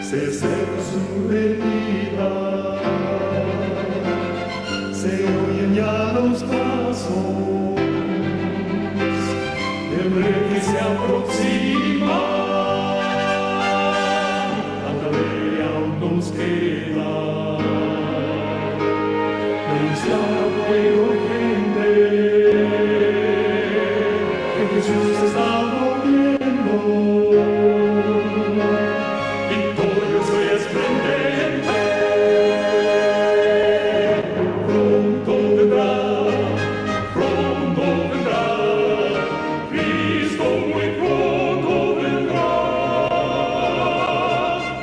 se acerca su venida, se oyen ya los pasos del rey que se aproxima. Tanta ley aún nos queda, denunciar pueblo y gente que Jesús está volviendo. Victorioso y esplendente, pronto vendrá, Cristo muy pronto vendrá,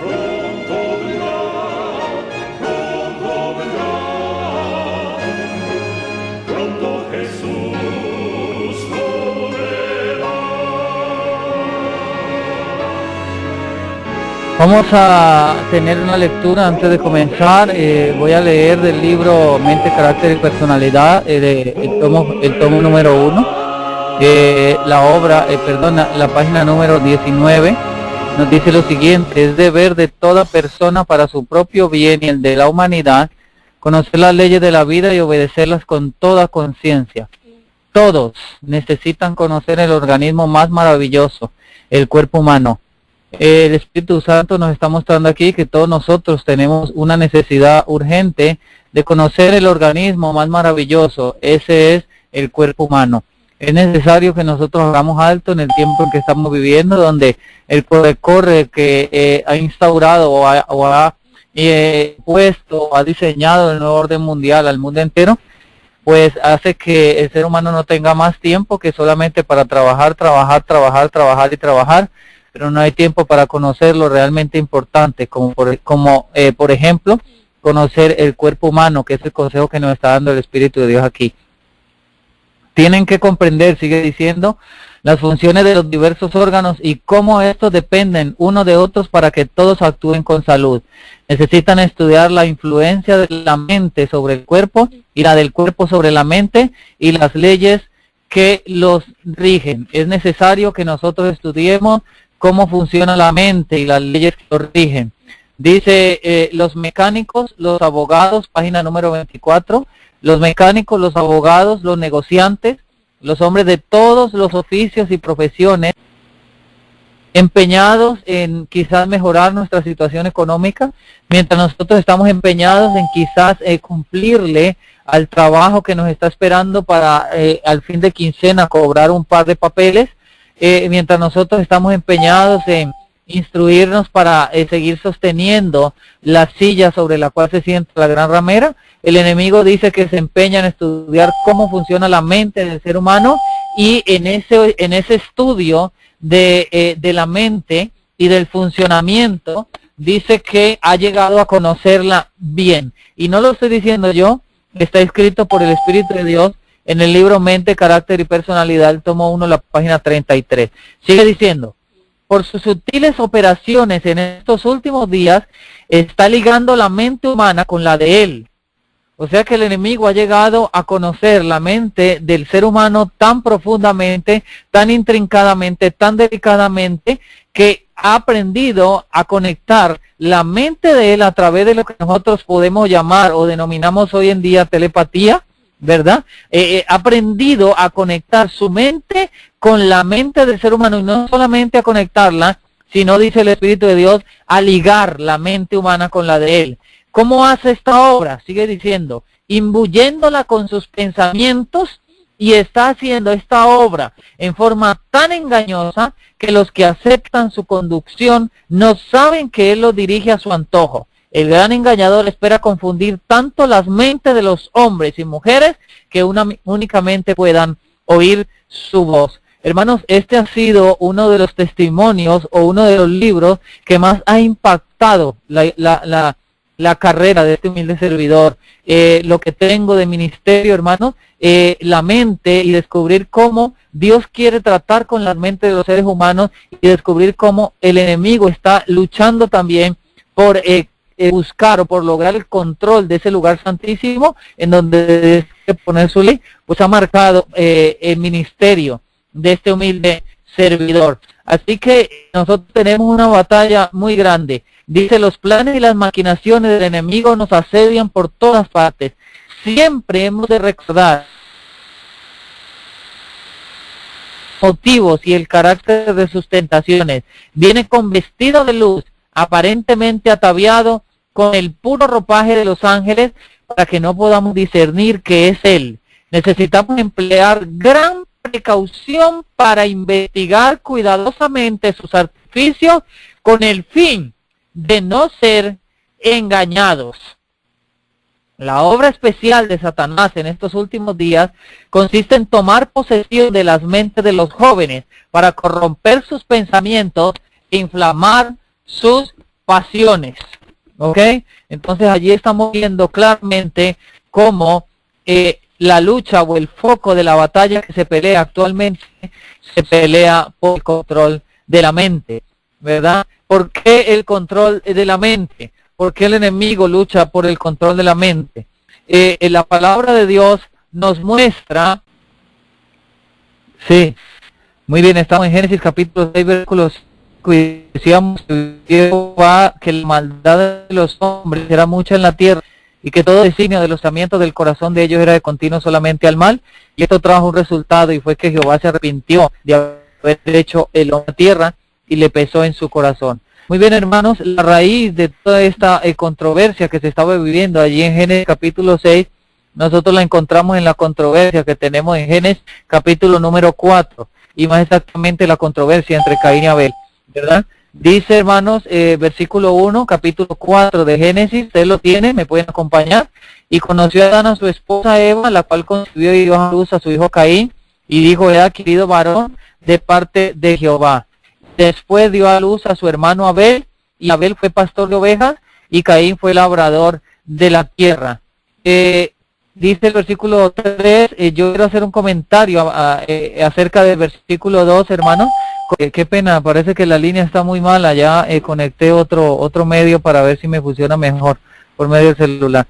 pronto vendrá, pronto Jesús volverá. Vamos a tener una lectura antes de comenzar. Voy a leer del libro Mente, Carácter y Personalidad, el tomo número 1, la página número 19. Nos dice lo siguiente: es deber de toda persona para su propio bien y el de la humanidad conocer las leyes de la vida y obedecerlas con toda conciencia. Todos necesitan conocer el organismo más maravilloso, el cuerpo humano. El Espíritu Santo nos está mostrando aquí que todos nosotros tenemos una necesidad urgente de conocer el organismo más maravilloso. Ese es el cuerpo humano. Es necesario que nosotros hagamos alto en el tiempo en que estamos viviendo, donde el corre que ha instaurado o ha puesto, ha diseñado el nuevo orden mundial al mundo entero, pues hace que el ser humano no tenga más tiempo que solamente para trabajar, pero no hay tiempo para conocer lo realmente importante, como por ejemplo, conocer el cuerpo humano, que es el consejo que nos está dando el Espíritu de Dios aquí. Tienen que comprender, sigue diciendo, las funciones de los diversos órganos y cómo estos dependen unos de otros para que todos actúen con salud. Necesitan estudiar la influencia de la mente sobre el cuerpo y la del cuerpo sobre la mente y las leyes que los rigen. Es necesario que nosotros estudiemos cómo funciona la mente y las leyes que lo rigen. Dice, los mecánicos, los abogados, página número 24, los mecánicos, los abogados, los negociantes, los hombres de todos los oficios y profesiones, empeñados en quizás mejorar nuestra situación económica, mientras nosotros estamos empeñados en quizás cumplirle al trabajo que nos está esperando para al fin de quincena cobrar un par de papeles, mientras nosotros estamos empeñados en instruirnos para seguir sosteniendo la silla sobre la cual se sienta la gran ramera. El enemigo dice que se empeña en estudiar cómo funciona la mente del ser humano, y en ese estudio de la mente y del funcionamiento dice que ha llegado a conocerla bien. Y no lo estoy diciendo yo, está escrito por el Espíritu de Dios en el libro Mente, Carácter y Personalidad, el tomo 1, la página 33. Sigue diciendo: por sus sutiles operaciones en estos últimos días, está ligando la mente humana con la de él. O sea que el enemigo ha llegado a conocer la mente del ser humano tan profundamente, tan intrincadamente, tan delicadamente, que ha aprendido a conectar la mente de él a través de lo que nosotros podemos llamar o denominamos hoy en día telepatía, ¿verdad? Ha aprendido a conectar su mente con la mente del ser humano, y no solamente a conectarla, sino, dice el Espíritu de Dios, a ligar la mente humana con la de él. ¿Cómo hace esta obra? Sigue diciendo, imbuyéndola con sus pensamientos, y está haciendo esta obra en forma tan engañosa que los que aceptan su conducción no saben que él los dirige a su antojo. El gran engañador espera confundir tanto las mentes de los hombres y mujeres que únicamente puedan oír su voz. Hermanos, este ha sido uno de los testimonios o uno de los libros que más ha impactado la carrera de este humilde servidor. Lo que tengo de ministerio, hermanos, la mente, y descubrir cómo Dios quiere tratar con la mente de los seres humanos, y descubrir cómo el enemigo está luchando también por buscar o por lograr el control de ese lugar santísimo en donde debe poner su ley. Pues ha marcado el ministerio de este humilde servidor. Así que nosotros tenemos una batalla muy grande. Dice, los planes y las maquinaciones del enemigo nos asedian por todas partes. Siempre hemos de recordar motivos y el carácter de sus tentaciones. Viene con vestido de luz, aparentemente ataviado con el puro ropaje de los ángeles, para que no podamos discernir que es él. Necesitamos emplear gran precaución para investigar cuidadosamente sus artificios con el fin de no ser engañados. La obra especial de Satanás en estos últimos días consiste en tomar posesión de las mentes de los jóvenes para corromper sus pensamientos e inflamar sus pasiones. ¿Ok? Entonces allí estamos viendo claramente cómo la lucha o el foco de la batalla que se pelea actualmente se pelea por el control de la mente, ¿verdad? ¿Por qué el control de la mente? ¿Por qué el enemigo lucha por el control de la mente? La palabra de Dios nos muestra, sí, muy bien, estamos en Génesis capítulo 6, versículos 5, y decíamos que la maldad de los hombres era mucha en la tierra, y que todo designio de los pensamientos del corazón de ellos era de continuo solamente al mal, y esto trajo un resultado, y fue que Jehová se arrepintió de haber hecho el hombre en la tierra, y le pesó en su corazón. Muy bien, hermanos, la raíz de toda esta controversia que se estaba viviendo allí en Génesis capítulo 6, nosotros la encontramos en la controversia que tenemos en Génesis capítulo número 4, y más exactamente la controversia entre Caín y Abel, ¿verdad? Dice, hermanos, versículo 1, capítulo 4 de Génesis, usted lo tiene, me pueden acompañar. Y conoció a Adán a su esposa Eva, la cual concibió y dio a luz a su hijo Caín, y dijo, he adquirido varón de parte de Jehová. Después dio a luz a su hermano Abel, y Abel fue pastor de ovejas, y Caín fue labrador de la tierra. Dice el versículo 3, yo quiero hacer un comentario acerca del versículo 2, hermano. Qué pena, parece que la línea está muy mala, ya conecté otro medio para ver si me funciona mejor por medio del celular.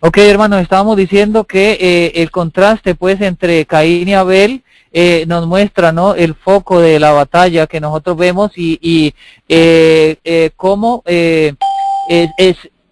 Ok, hermanos, estábamos diciendo que el contraste pues entre Caín y Abel nos muestra, ¿no?, el foco de la batalla que nosotros vemos y cómo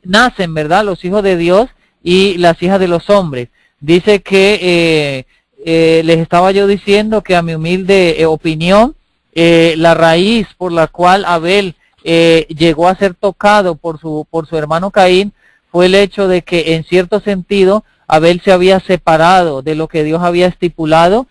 nacen, ¿verdad?, los hijos de Dios y las hijas de los hombres. Dice que les estaba yo diciendo que a mi humilde opinión, la raíz por la cual Abel llegó a ser tocado por su hermano Caín fue el hecho de que en cierto sentido Abel se había separado de lo que Dios había estipulado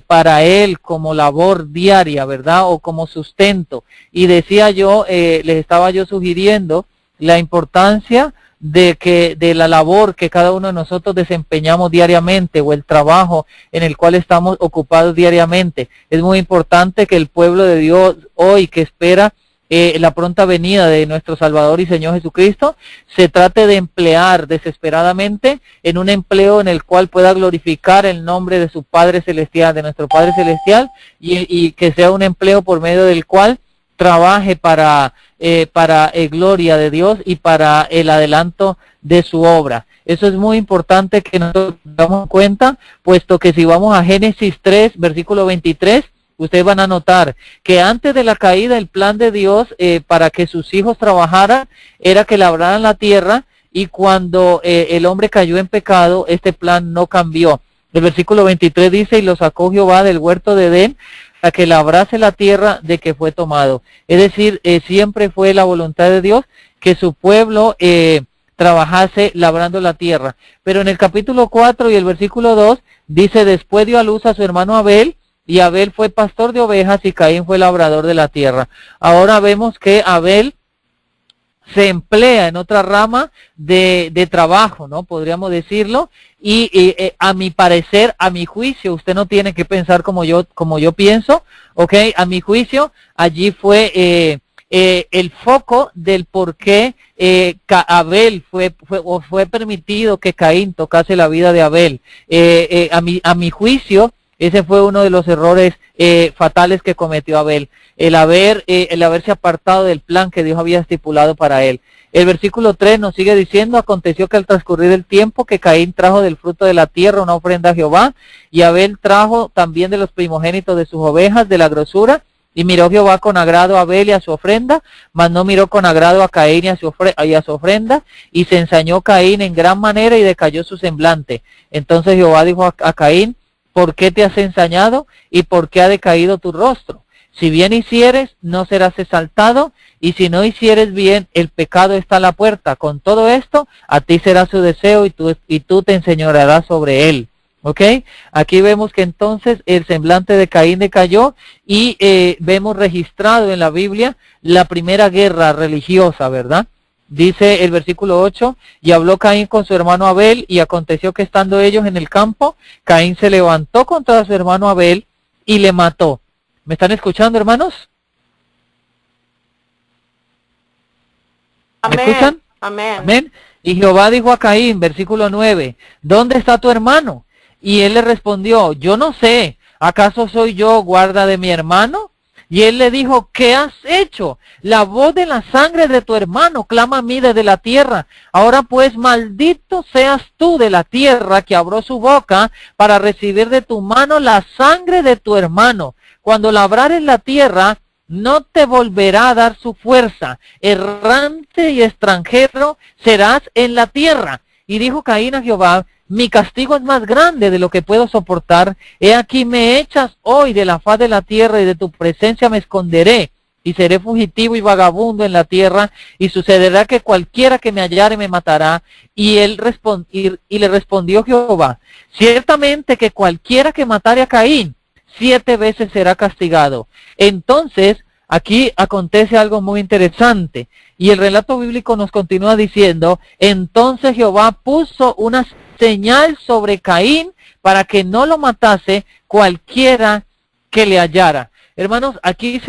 para él como labor diaria, ¿verdad? O como sustento. Y decía yo, les estaba yo sugiriendo la importancia de la labor que cada uno de nosotros desempeñamos diariamente, o el trabajo en el cual estamos ocupados diariamente. Es muy importante que el pueblo de Dios hoy, que espera la pronta venida de nuestro Salvador y Señor Jesucristo, se trate de emplear desesperadamente en un empleo en el cual pueda glorificar el nombre de su Padre Celestial, de nuestro Padre Celestial, y que sea un empleo por medio del cual trabaje para gloria de Dios y para el adelanto de su obra. Eso es muy importante que nos damos cuenta, puesto que si vamos a Génesis 3, versículo 23, ustedes van a notar que antes de la caída el plan de Dios para que sus hijos trabajaran era que labraran la tierra, y cuando el hombre cayó en pecado, este plan no cambió. El versículo 23 dice, y lo sacó Jehová del huerto de Edén a que labrase la tierra de que fue tomado. Es decir, siempre fue la voluntad de Dios que su pueblo trabajase labrando la tierra. Pero en el capítulo 4 y el versículo 2 dice, después dio a luz a su hermano Abel, y Abel fue pastor de ovejas y Caín fue labrador de la tierra. Ahora vemos que Abel se emplea en otra rama de trabajo, ¿no? Podríamos decirlo, y a mi parecer, a mi juicio, usted no tiene que pensar como yo pienso, ¿ok? A mi juicio, allí fue el foco del por qué Abel fue permitido que Caín tocase la vida de Abel. A mi juicio, ese fue uno de los errores fatales que cometió Abel, el haberse apartado del plan que Dios había estipulado para él. El versículo 3 nos sigue diciendo, aconteció que al transcurrir el tiempo que Caín trajo del fruto de la tierra una ofrenda a Jehová, y Abel trajo también de los primogénitos de sus ovejas, de la grosura, Y miró Jehová con agrado a Abel y a su ofrenda, mas no miró con agrado a Caín y a su ofrenda, y se ensañó Caín en gran manera y decayó su semblante. Entonces Jehová dijo a Caín, ¿por qué te has ensañado y por qué ha decaído tu rostro? Si bien hicieres, no serás exaltado, y si no hicieres bien, el pecado está a la puerta. Con todo esto, a ti será su deseo y tú te enseñorearás sobre él. ¿Ok? Aquí vemos que entonces el semblante de Caín decayó y vemos registrado en la Biblia la primera guerra religiosa, ¿verdad? Dice el versículo 8, y habló Caín con su hermano Abel, y aconteció que estando ellos en el campo, Caín se levantó contra su hermano Abel y le mató. ¿Me están escuchando, hermanos? ¿Me escuchan? Amén. Amén. Y Jehová dijo a Caín, versículo 9, ¿dónde está tu hermano? Y él le respondió, yo no sé, ¿acaso soy yo guarda de mi hermano? Y él le dijo, ¿qué has hecho? La voz de la sangre de tu hermano clama a mí desde la tierra. Ahora pues, maldito seas tú de la tierra que abrió su boca para recibir de tu mano la sangre de tu hermano. Cuando labrares la tierra, no te volverá a dar su fuerza. Errante y extranjero serás en la tierra. Y dijo Caín a Jehová, mi castigo es más grande de lo que puedo soportar. He aquí me echas hoy de la faz de la tierra y de tu presencia me esconderé. Y seré fugitivo y vagabundo en la tierra. Y sucederá que cualquiera que me hallare me matará. Y le respondió Jehová, ciertamente que cualquiera que matare a Caín, 7 veces será castigado. Entonces, aquí acontece algo muy interesante. Y el relato bíblico nos continúa diciendo, entonces Jehová puso una señal sobre Caín para que no lo matase cualquiera que le hallara. Hermanos, aquí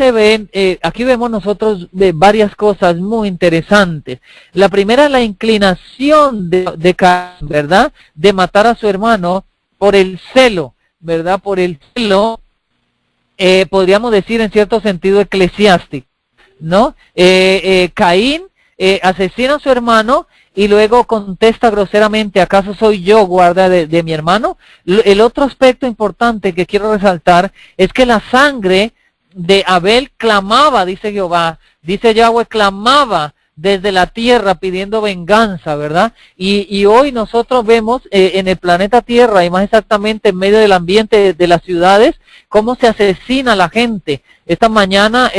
aquí vemos nosotros varias cosas muy interesantes. La primera, la inclinación de Caín, ¿verdad? De matar a su hermano por el celo, ¿verdad? Por el celo, podríamos decir en cierto sentido eclesiástico, ¿no? Caín asesina a su hermano y luego contesta groseramente, ¿acaso soy yo guarda de mi hermano? El otro aspecto importante que quiero resaltar es que la sangre de Abel clamaba, dice Jehová, dice Yahweh, clamaba desde la tierra pidiendo venganza, ¿verdad? Y hoy nosotros vemos en el planeta Tierra, y más exactamente en medio del ambiente de las ciudades, cómo se asesina a la gente. Esta mañana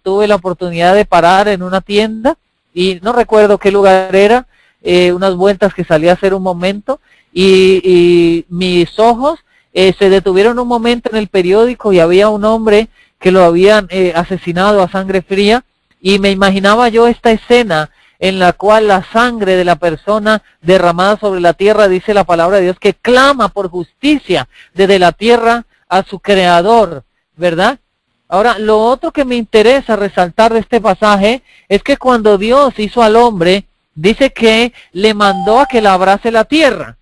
tuve la oportunidad de parar en una tienda, y no recuerdo qué lugar era, unas vueltas que salí a hacer un momento, y mis ojos se detuvieron un momento en el periódico y había un hombre que lo habían asesinado a sangre fría, y me imaginaba yo esta escena en la cual la sangre de la persona derramada sobre la tierra, dice la palabra de Dios, que clama por justicia desde la tierra a su creador, ¿verdad? Ahora, lo otro que me interesa resaltar de este pasaje es que cuando Dios hizo al hombre, dice que le mandó a que labrase la tierra.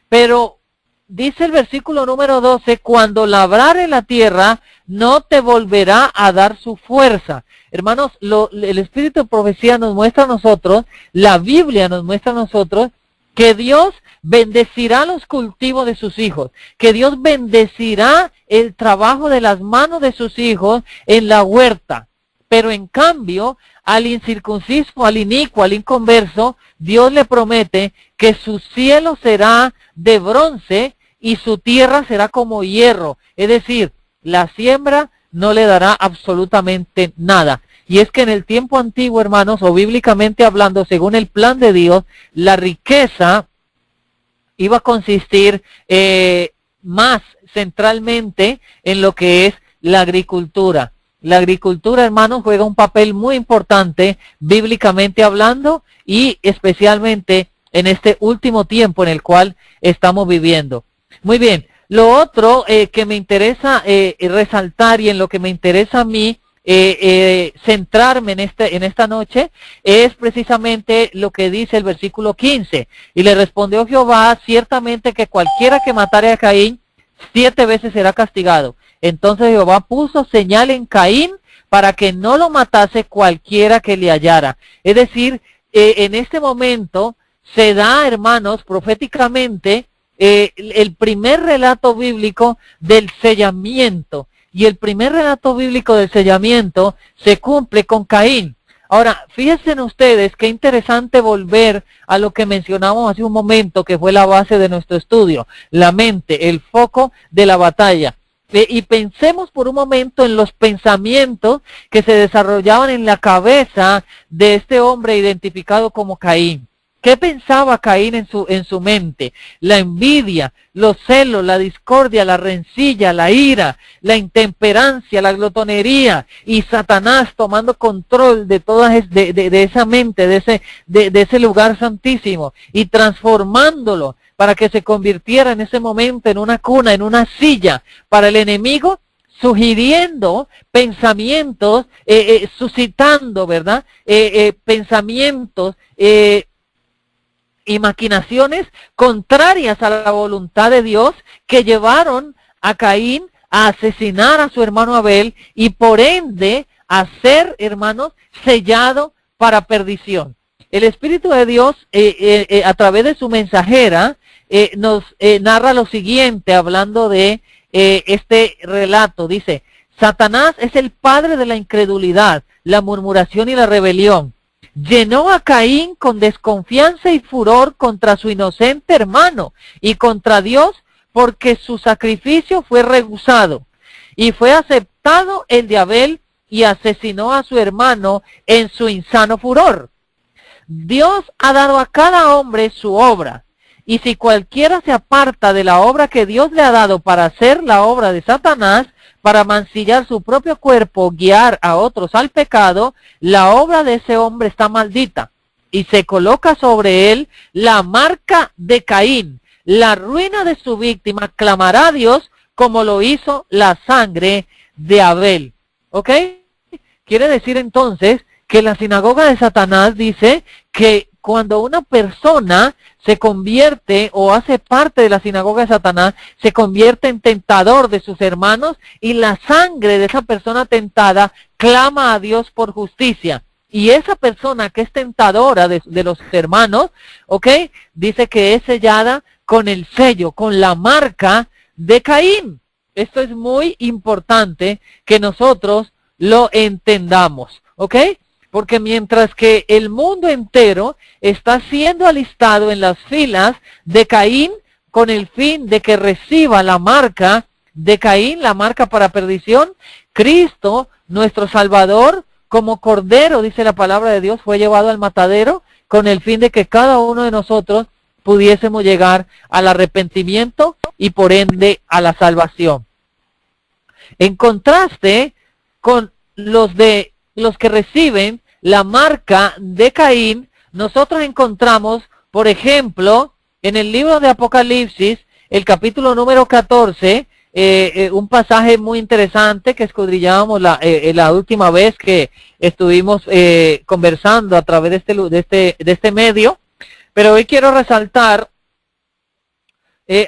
Pero dice el versículo número 12, cuando labrare la tierra, no te volverá a dar su fuerza. Hermanos, el Espíritu de Profecía nos muestra a nosotros, la Biblia nos muestra a nosotros, que Dios bendecirá los cultivos de sus hijos, que Dios bendecirá el trabajo de las manos de sus hijos en la huerta. Pero en cambio, al incircunciso, al inicuo, al inconverso, Dios le promete que su cielo será de bronce y su tierra será como hierro. Es decir, la siembra no le dará absolutamente nada. Y es que en el tiempo antiguo, hermanos, o bíblicamente hablando, según el plan de Dios, la riqueza iba a consistir más centralmente en lo que es la agricultura. La agricultura, hermanos, juega un papel muy importante bíblicamente hablando y especialmente en este último tiempo en el cual estamos viviendo. Muy bien, lo otro que me interesa resaltar y en lo que me interesa a mí centrarme en esta noche es precisamente lo que dice el versículo 15. Y le respondió Jehová, ciertamente que cualquiera que matare a Caín, 7 veces será castigado. Entonces Jehová puso señal en Caín para que no lo matase cualquiera que le hallara. Es decir, en este momento se da, hermanos, proféticamente, el primer relato bíblico del sellamiento. Y el primer relato bíblico del sellamiento se cumple con Caín. Ahora, fíjense ustedes qué interesante volver a lo que mencionamos hace un momento, que fue la base de nuestro estudio, la mente, el foco de la batalla. Y pensemos por un momento en los pensamientos que se desarrollaban en la cabeza de este hombre identificado como Caín. ¿Qué pensaba Caín en su mente? La envidia, los celos, la discordia, la rencilla, la ira, la intemperancia, la glotonería, y Satanás tomando control de toda de esa mente, de ese lugar santísimo, y transformándolo para que se convirtiera en ese momento en una cuna, en una silla para el enemigo, sugiriendo pensamientos, suscitando, ¿verdad? Pensamientos, y maquinaciones contrarias a la voluntad de Dios, que llevaron a Caín a asesinar a su hermano Abel y por ende a ser, hermanos, sellado para perdición. El Espíritu de Dios a través de su mensajera nos narra lo siguiente, hablando de este relato. Dice: Satanás es el padre de la incredulidad, la murmuración y la rebelión. Llenó a Caín con desconfianza y furor contra su inocente hermano y contra Dios, porque su sacrificio fue rehusado, y fue aceptado el de Abel, y asesinó a su hermano en su insano furor. Dios ha dado a cada hombre su obra, y si cualquiera se aparta de la obra que Dios le ha dado para hacer la obra de Satanás, para mancillar su propio cuerpo, guiar a otros al pecado, la obra de ese hombre está maldita, y se coloca sobre él la marca de Caín. La ruina de su víctima clamará a Dios, como lo hizo la sangre de Abel. ¿Ok? Quiere decir entonces que la sinagoga de Satanás dice que cuando una persona se convierte o hace parte de la sinagoga de Satanás, se convierte en tentador de sus hermanos, y la sangre de esa persona tentada clama a Dios por justicia. Y esa persona que es tentadora de los hermanos, ¿ok?, dice que es sellada con el sello, con la marca de Caín. Esto es muy importante que nosotros lo entendamos, ¿ok? Porque mientras que el mundo entero está siendo alistado en las filas de Caín con el fin de que reciba la marca de Caín, la marca para perdición, Cristo, nuestro Salvador, como cordero, dice la palabra de Dios, fue llevado al matadero con el fin de que cada uno de nosotros pudiésemos llegar al arrepentimiento y por ende a la salvación. En contraste con los que reciben la marca de Caín, nosotros encontramos, por ejemplo, en el libro de Apocalipsis, el capítulo número 14, un pasaje muy interesante que escudriñábamos la última vez que estuvimos conversando a través de este medio, pero hoy quiero resaltar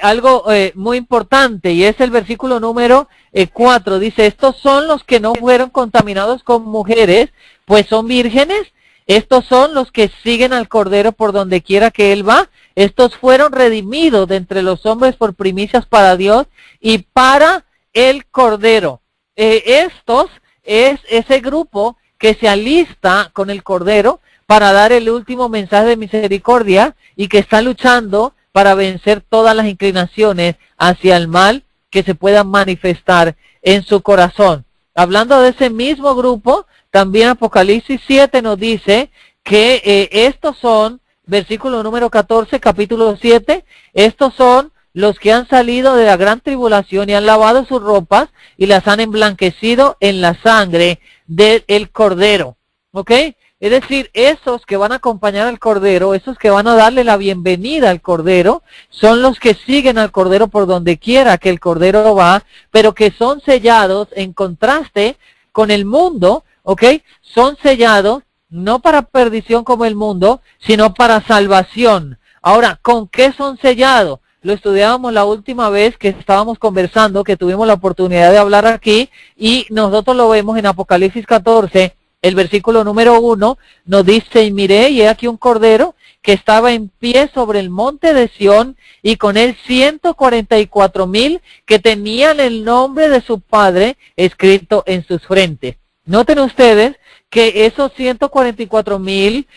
algo muy importante, y es el versículo número 4. Dice: estos son los que no fueron contaminados con mujeres, pues son vírgenes. Estos son los que siguen al Cordero por donde quiera que Él va. Estos fueron redimidos de entre los hombres por primicias para Dios y para el Cordero. Estos es ese grupo que se alista con el Cordero para dar el último mensaje de misericordia, y que está luchando para vencer todas las inclinaciones hacia el mal que se puedan manifestar en su corazón. Hablando de ese mismo grupo, también Apocalipsis 7 nos dice que estos son, versículo número 14, capítulo 7, estos son los que han salido de la gran tribulación y han lavado sus ropas y las han emblanquecido en la sangre del Cordero. ¿Ok? Es decir, esos que van a acompañar al Cordero, esos que van a darle la bienvenida al Cordero, son los que siguen al Cordero por donde quiera que el Cordero va, pero que son sellados en contraste con el mundo, ¿ok? Son sellados no para perdición como el mundo, sino para salvación. Ahora, ¿con qué son sellados? Lo estudiábamos la última vez que estábamos conversando, que tuvimos la oportunidad de hablar aquí, y nosotros lo vemos en Apocalipsis 14, el versículo número 1, nos dice: y miré, y he aquí un cordero que estaba en pie sobre el monte de Sión, y con él 144,000 que tenían el nombre de su padre escrito en sus frentes. Noten ustedes que esos 144,000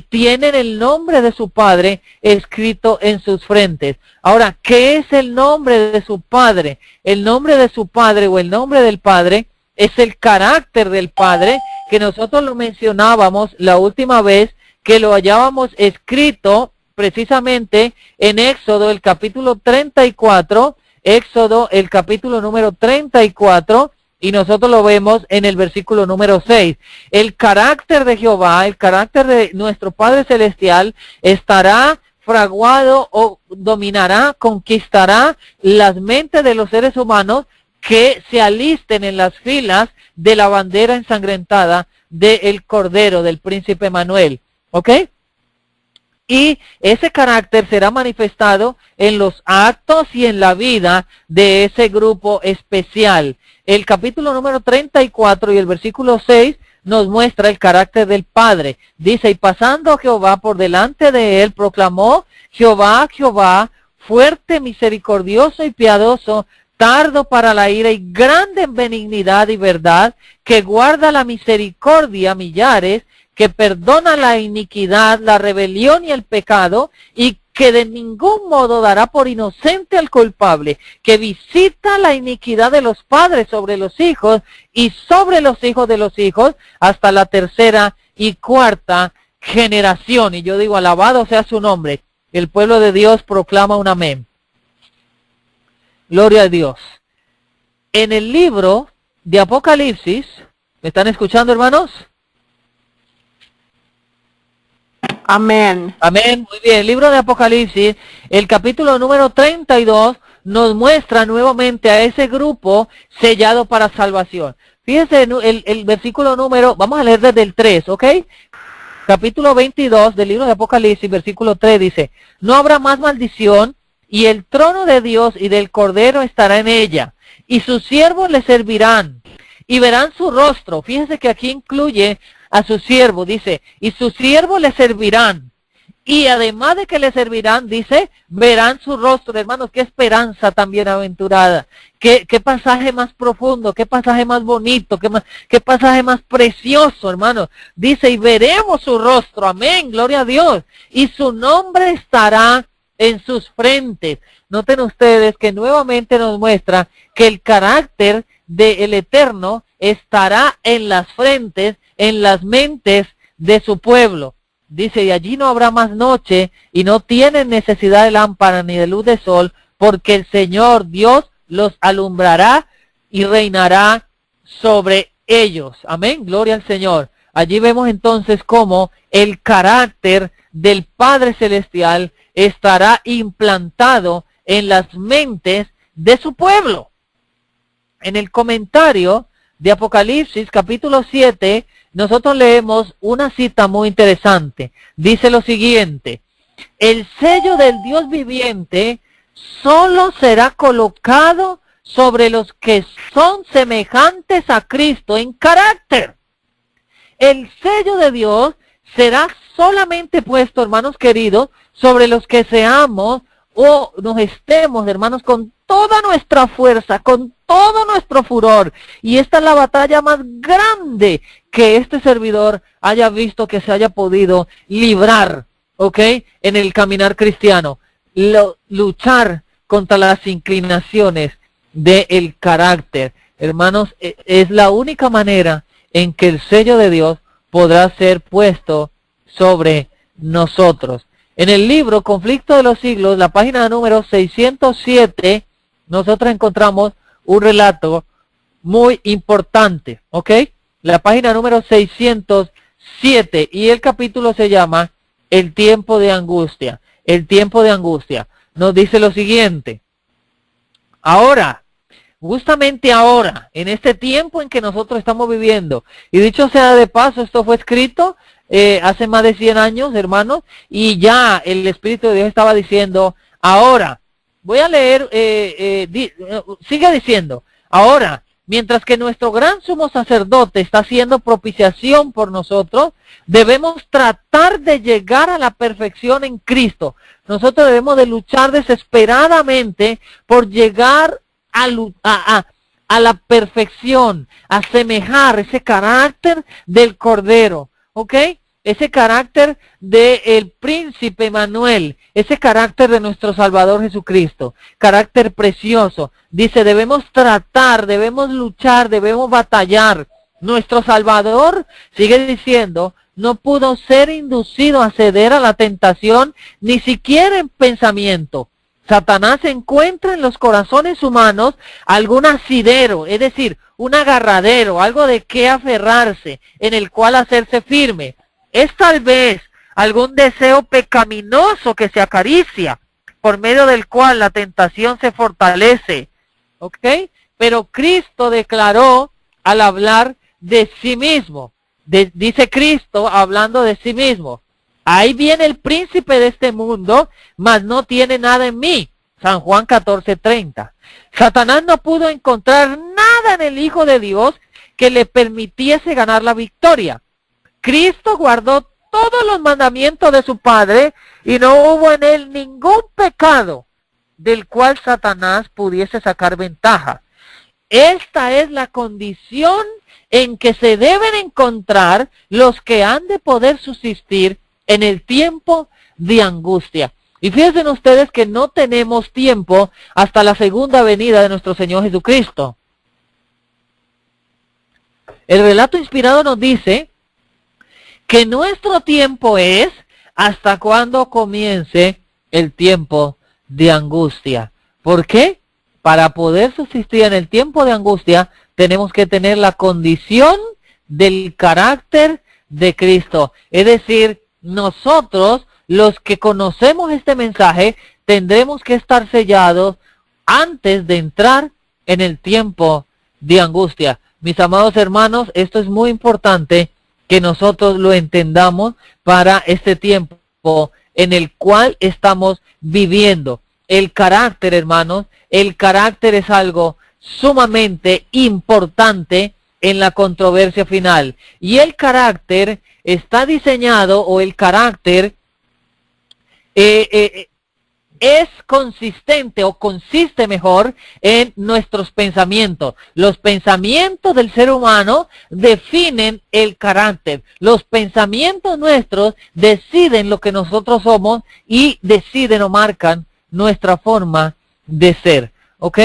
tienen el nombre de su padre escrito en sus frentes. Ahora, ¿qué es el nombre de su padre? El nombre de su padre o el nombre del padre es el carácter del padre, que nosotros lo mencionábamos la última vez, que lo hallábamos escrito precisamente en Éxodo, el capítulo 34, Éxodo, el capítulo número 34, y nosotros lo vemos en el versículo número 6. El carácter de Jehová, el carácter de nuestro Padre Celestial, estará fraguado o dominará, conquistará las mentes de los seres humanos que se alisten en las filas de la bandera ensangrentada del Cordero, del Príncipe Manuel. ¿Ok? Y ese carácter será manifestado en los actos y en la vida de ese grupo especial. El capítulo número 34 y el versículo 6 nos muestra el carácter del Padre. Dice, y pasando Jehová por delante de él, proclamó, Jehová, Jehová, fuerte, misericordioso y piadoso, tardo para la ira y grande en benignidad y verdad, que guarda la misericordia a millares, que perdona la iniquidad, la rebelión y el pecado, y que de ningún modo dará por inocente al culpable, que visita la iniquidad de los padres sobre los hijos y sobre los hijos de los hijos, hasta la tercera y cuarta generación. Y yo digo, alabado sea su nombre. El pueblo de Dios proclama un amén. Gloria a Dios. En el libro de Apocalipsis, ¿me están escuchando, hermanos? Amén. Amén, muy bien. El libro de Apocalipsis, el capítulo número 32, nos muestra nuevamente a ese grupo sellado para salvación. Fíjense el versículo número, vamos a leer desde el 3, ¿ok? Capítulo 22 del libro de Apocalipsis, versículo 3 dice, no habrá más maldición, y el trono de Dios y del Cordero estará en ella, y sus siervos le servirán, y verán su rostro. Fíjense que aquí incluye a sus siervos, dice, y sus siervos le servirán, y además de que le servirán, dice, verán su rostro. Hermanos, qué esperanza tan bienaventurada, qué pasaje más profundo, qué pasaje más bonito, qué pasaje más precioso, hermanos. Dice, y veremos su rostro, amén, gloria a Dios, y su nombre estará en sus frentes. Noten ustedes que nuevamente nos muestra que el carácter del Eterno estará en las frentes, en las mentes de su pueblo. Dice, y allí no habrá más noche, y no tienen necesidad de lámpara ni de luz de sol, porque el Señor Dios los alumbrará y reinará sobre ellos. Amén, gloria al Señor. Allí vemos entonces cómo el carácter del Padre Celestial estará implantado en las mentes de su pueblo. En el comentario de Apocalipsis capítulo 7, nosotros leemos una cita muy interesante. Dice lo siguiente, el sello del Dios viviente solo será colocado sobre los que son semejantes a Cristo en carácter. El sello de Dios será solamente puesto, hermanos queridos, sobre los que seamos o nos estemos, hermanos, con toda nuestra fuerza, con todo nuestro furor. Y esta es la batalla más grande que este servidor haya visto que se haya podido librar, ¿ok? En el caminar cristiano. Luchar contra las inclinaciones del carácter. Hermanos, es la única manera en que el sello de Dios podrá ser puesto sobre nosotros. En el libro Conflicto de los Siglos, la página número 607, nosotros encontramos un relato muy importante, ¿ok? La página número 607, y el capítulo se llama El tiempo de angustia. El tiempo de angustia. Nos dice lo siguiente, ahora, justamente ahora, en este tiempo en que nosotros estamos viviendo, y dicho sea de paso, esto fue escrito hace más de 100 años, hermanos, y ya el Espíritu de Dios estaba diciendo, ahora, voy a leer, sigue diciendo, ahora, mientras que nuestro gran sumo sacerdote está haciendo propiciación por nosotros, debemos tratar de llegar a la perfección en Cristo. Nosotros debemos de luchar desesperadamente por llegar a la perfección, a semejar ese carácter del Cordero, ¿ok? Ese carácter del príncipe Emanuel, ese carácter de nuestro Salvador Jesucristo, carácter precioso. Dice, debemos tratar, debemos luchar, debemos batallar. Nuestro Salvador, sigue diciendo, no pudo ser inducido a ceder a la tentación, ni siquiera en pensamiento. Satanás encuentra en los corazones humanos algún asidero, es decir, un agarradero, algo de qué aferrarse, en el cual hacerse firme. Es tal vez algún deseo pecaminoso que se acaricia, por medio del cual la tentación se fortalece, ¿ok? Pero Cristo declaró al hablar de sí mismo, dice Cristo hablando de sí mismo, ahí viene el príncipe de este mundo, mas no tiene nada en mí. San Juan 14:30. Satanás no pudo encontrar nada en el Hijo de Dios que le permitiese ganar la victoria. Cristo guardó todos los mandamientos de su Padre y no hubo en él ningún pecado del cual Satanás pudiese sacar ventaja. Esta es la condición en que se deben encontrar los que han de poder subsistir en el tiempo de angustia. Y fíjense ustedes que no tenemos tiempo hasta la segunda venida de nuestro Señor Jesucristo. El relato inspirado nos dice que nuestro tiempo es hasta cuando comience el tiempo de angustia. ¿Por qué? Para poder subsistir en el tiempo de angustia, tenemos que tener la condición del carácter de Cristo. Es decir, nosotros, los que conocemos este mensaje, tendremos que estar sellados antes de entrar en el tiempo de angustia. Mis amados hermanos, esto es muy importante que nosotros lo entendamos para este tiempo en el cual estamos viviendo. El carácter, hermanos, el carácter es algo sumamente importante en la controversia final. Y el carácter está diseñado, o el carácter es consistente o consiste mejor en nuestros pensamientos. Los pensamientos del ser humano definen el carácter. Los pensamientos nuestros deciden lo que nosotros somos y deciden o marcan nuestra forma de ser. ¿Ok?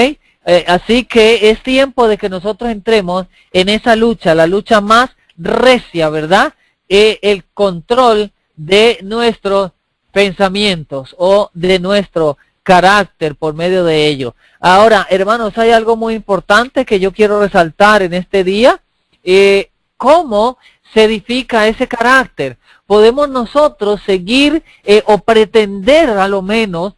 Así que es tiempo de que nosotros entremos en esa lucha, la lucha más recia, ¿verdad? El control de nuestros pensamientos o de nuestro carácter por medio de ello. Ahora, hermanos, hay algo muy importante que yo quiero resaltar en este día. ¿Cómo se edifica ese carácter? Podemos nosotros seguir o pretender a lo menos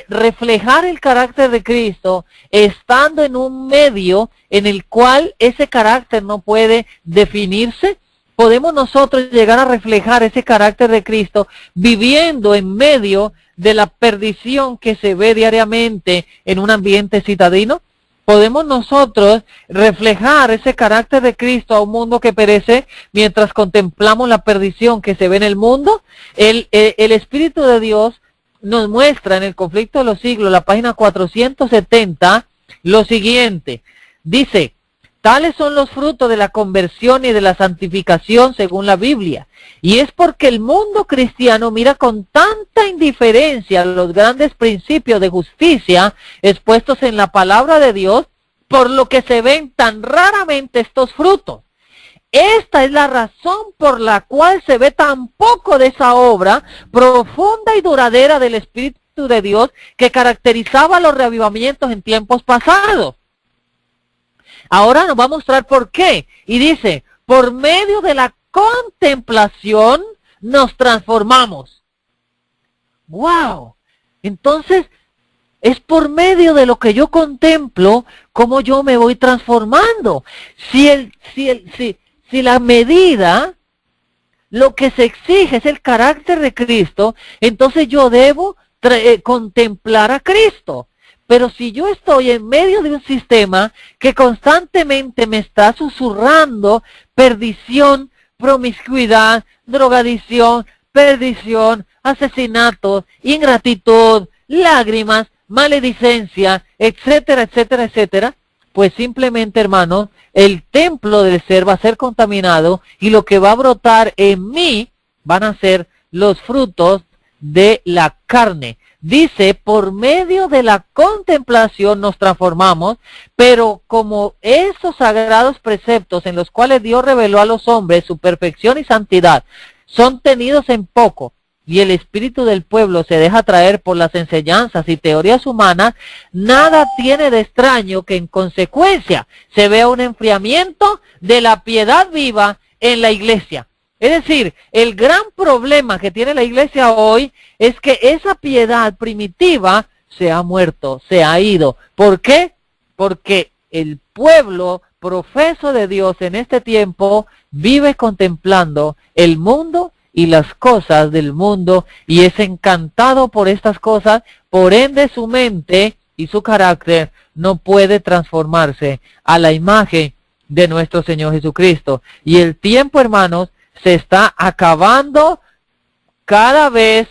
reflejar el carácter de Cristo estando en un medio en el cual ese carácter no puede definirse. Podemos nosotros llegar a reflejar ese carácter de Cristo viviendo en medio de la perdición que se ve diariamente en un ambiente citadino. Podemos nosotros reflejar ese carácter de Cristo a un mundo que perece mientras contemplamos la perdición que se ve en el mundo. El Espíritu de Dios nos muestra en el Conflicto de los Siglos, la página 470, lo siguiente. Dice: tales son los frutos de la conversión y de la santificación según la Biblia. Y es porque el mundo cristiano mira con tanta indiferencia los grandes principios de justicia expuestos en la palabra de Dios, por lo que se ven tan raramente estos frutos. Esta es la razón por la cual se ve tan poco de esa obra profunda y duradera del Espíritu de Dios que caracterizaba los reavivamientos en tiempos pasados. Ahora nos va a mostrar por qué. Y dice: por medio de la contemplación nos transformamos. ¡Wow! Entonces, es por medio de lo que yo contemplo cómo yo me voy transformando. Si la medida, lo que se exige es el carácter de Cristo, entonces yo debo contemplar a Cristo. Pero si yo estoy en medio de un sistema que constantemente me está susurrando perdición, promiscuidad, drogadicción, perdición, asesinatos, ingratitud, lágrimas, maledicencia, etcétera, etcétera, etcétera, pues simplemente, hermanos, el templo del ser va a ser contaminado y lo que va a brotar en mí van a ser los frutos de la carne. Dice, por medio de la contemplación nos transformamos, pero como esos sagrados preceptos en los cuales Dios reveló a los hombres su perfección y santidad son tenidos en poco, y el espíritu del pueblo se deja atraer por las enseñanzas y teorías humanas, nada tiene de extraño que en consecuencia se vea un enfriamiento de la piedad viva en la iglesia. Es decir, el gran problema que tiene la iglesia hoy es que esa piedad primitiva se ha muerto, se ha ido. ¿Por qué? Porque el pueblo profeso de Dios en este tiempo vive contemplando el mundo y las cosas del mundo y es encantado por estas cosas, por ende su mente y su carácter no puede transformarse a la imagen de nuestro Señor Jesucristo. Y el tiempo, hermanos, se está acabando cada vez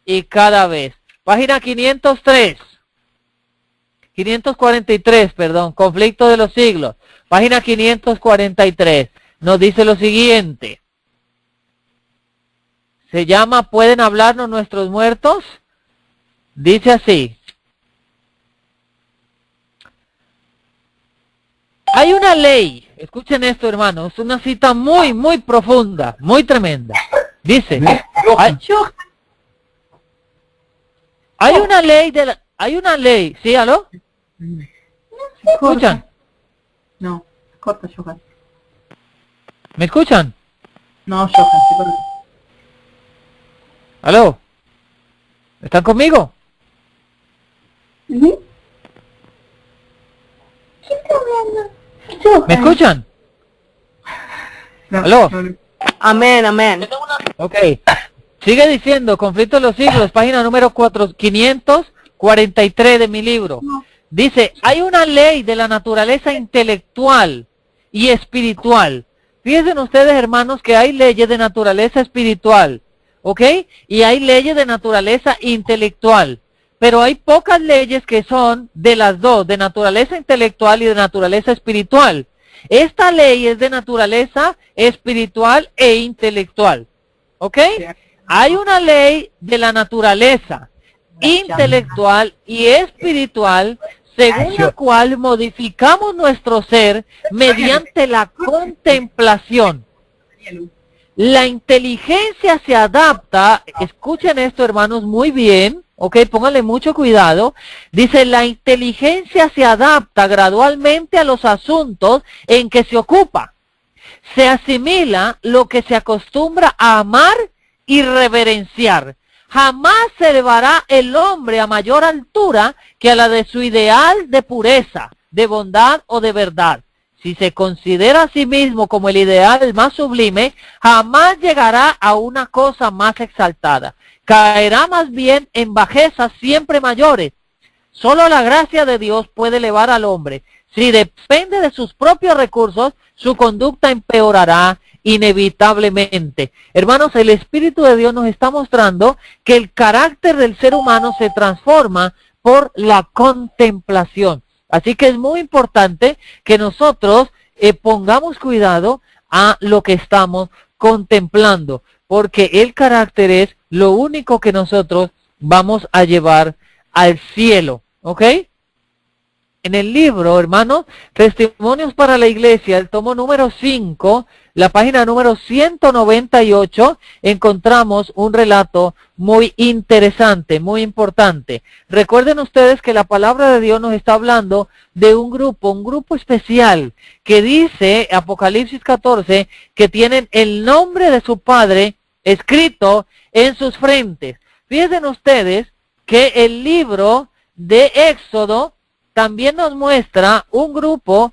y cada vez. Página 543, perdón, Conflicto de los Siglos. Página 543, nos dice lo siguiente. Se llama ¿Pueden hablarnos nuestros muertos? Dice así. Hay una ley, escuchen esto, hermanos, es una cita muy, muy profunda, muy tremenda. Dice, hay una ley, ¿sí, aló? ¿Escuchan? No, corta, Johan. ¿Me escuchan? No, Johan, se corta. ¿Aló? ¿Están conmigo? ¿Quién está hablando? ¿Me escuchan? No, ¿Aló? no. Amén, amén. Ok. Sigue diciendo, Conflicto de los Siglos, página número 543 de mi libro. Dice, hay una ley de la naturaleza intelectual y espiritual. Fíjense ustedes, hermanos, que hay leyes de naturaleza espiritual, ¿ok? Y hay leyes de naturaleza intelectual. Pero hay pocas leyes que son de las dos, de naturaleza intelectual y de naturaleza espiritual. Esta ley es de naturaleza espiritual e intelectual, ¿ok? Hay una ley de la naturaleza intelectual y espiritual, según la cual modificamos nuestro ser mediante la contemplación. La inteligencia se adapta, escuchen esto, hermanos, muy bien, ok, pónganle mucho cuidado. Dice, la inteligencia se adapta gradualmente a los asuntos en que se ocupa. Se asimila lo que se acostumbra a amar y reverenciar. Jamás se elevará el hombre a mayor altura que a la de su ideal de pureza, de bondad o de verdad. Si se considera a sí mismo como el ideal más sublime, jamás llegará a una cosa más exaltada. Caerá más bien en bajezas siempre mayores. Solo la gracia de Dios puede elevar al hombre. Si depende de sus propios recursos, su conducta empeorará inevitablemente. Hermanos, el Espíritu de Dios nos está mostrando que el carácter del ser humano se transforma por la contemplación. Así que es muy importante que nosotros pongamos cuidado a lo que estamos contemplando, porque el carácter es lo único que nosotros vamos a llevar al cielo, ¿ok? En el libro, hermanos, Testimonios para la Iglesia, el tomo número 5, la página número 198, encontramos un relato muy interesante, muy importante. Recuerden ustedes que la palabra de Dios nos está hablando de un grupo especial, que dice, Apocalipsis 14, que tienen el nombre de su Padre escrito en sus frentes. Fíjense ustedes que el libro de Éxodo también nos muestra un grupo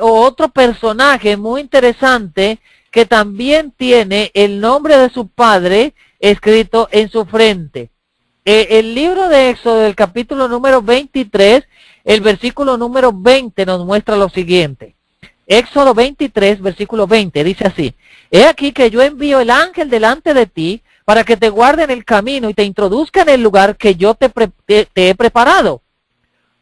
o otro personaje muy interesante que también tiene el nombre de su padre escrito en su frente. el libro de Éxodo, del capítulo número 23, el versículo número 20 nos muestra lo siguiente. Éxodo 23, versículo 20, dice así: he aquí que yo envío el ángel delante de ti para que te guarde en el camino y te introduzca en el lugar que yo te he preparado.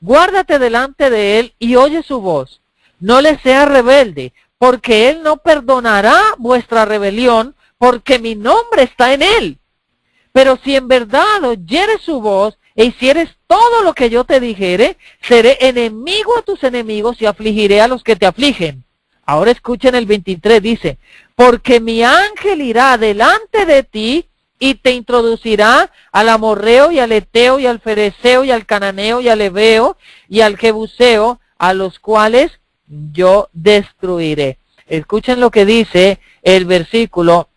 Guárdate delante de él y oye su voz. No le seas rebelde, porque él no perdonará vuestra rebelión, porque mi nombre está en él. Pero si en verdad oyeres su voz e hicieres todo lo que yo te dijere, seré enemigo a tus enemigos y afligiré a los que te afligen. Ahora escuchen el 23, dice: porque mi ángel irá delante de ti y te introducirá al amorreo y al eteo y al fereceo y al cananeo y al heveo y al jebuseo, a los cuales yo destruiré. Escuchen lo que dice el versículo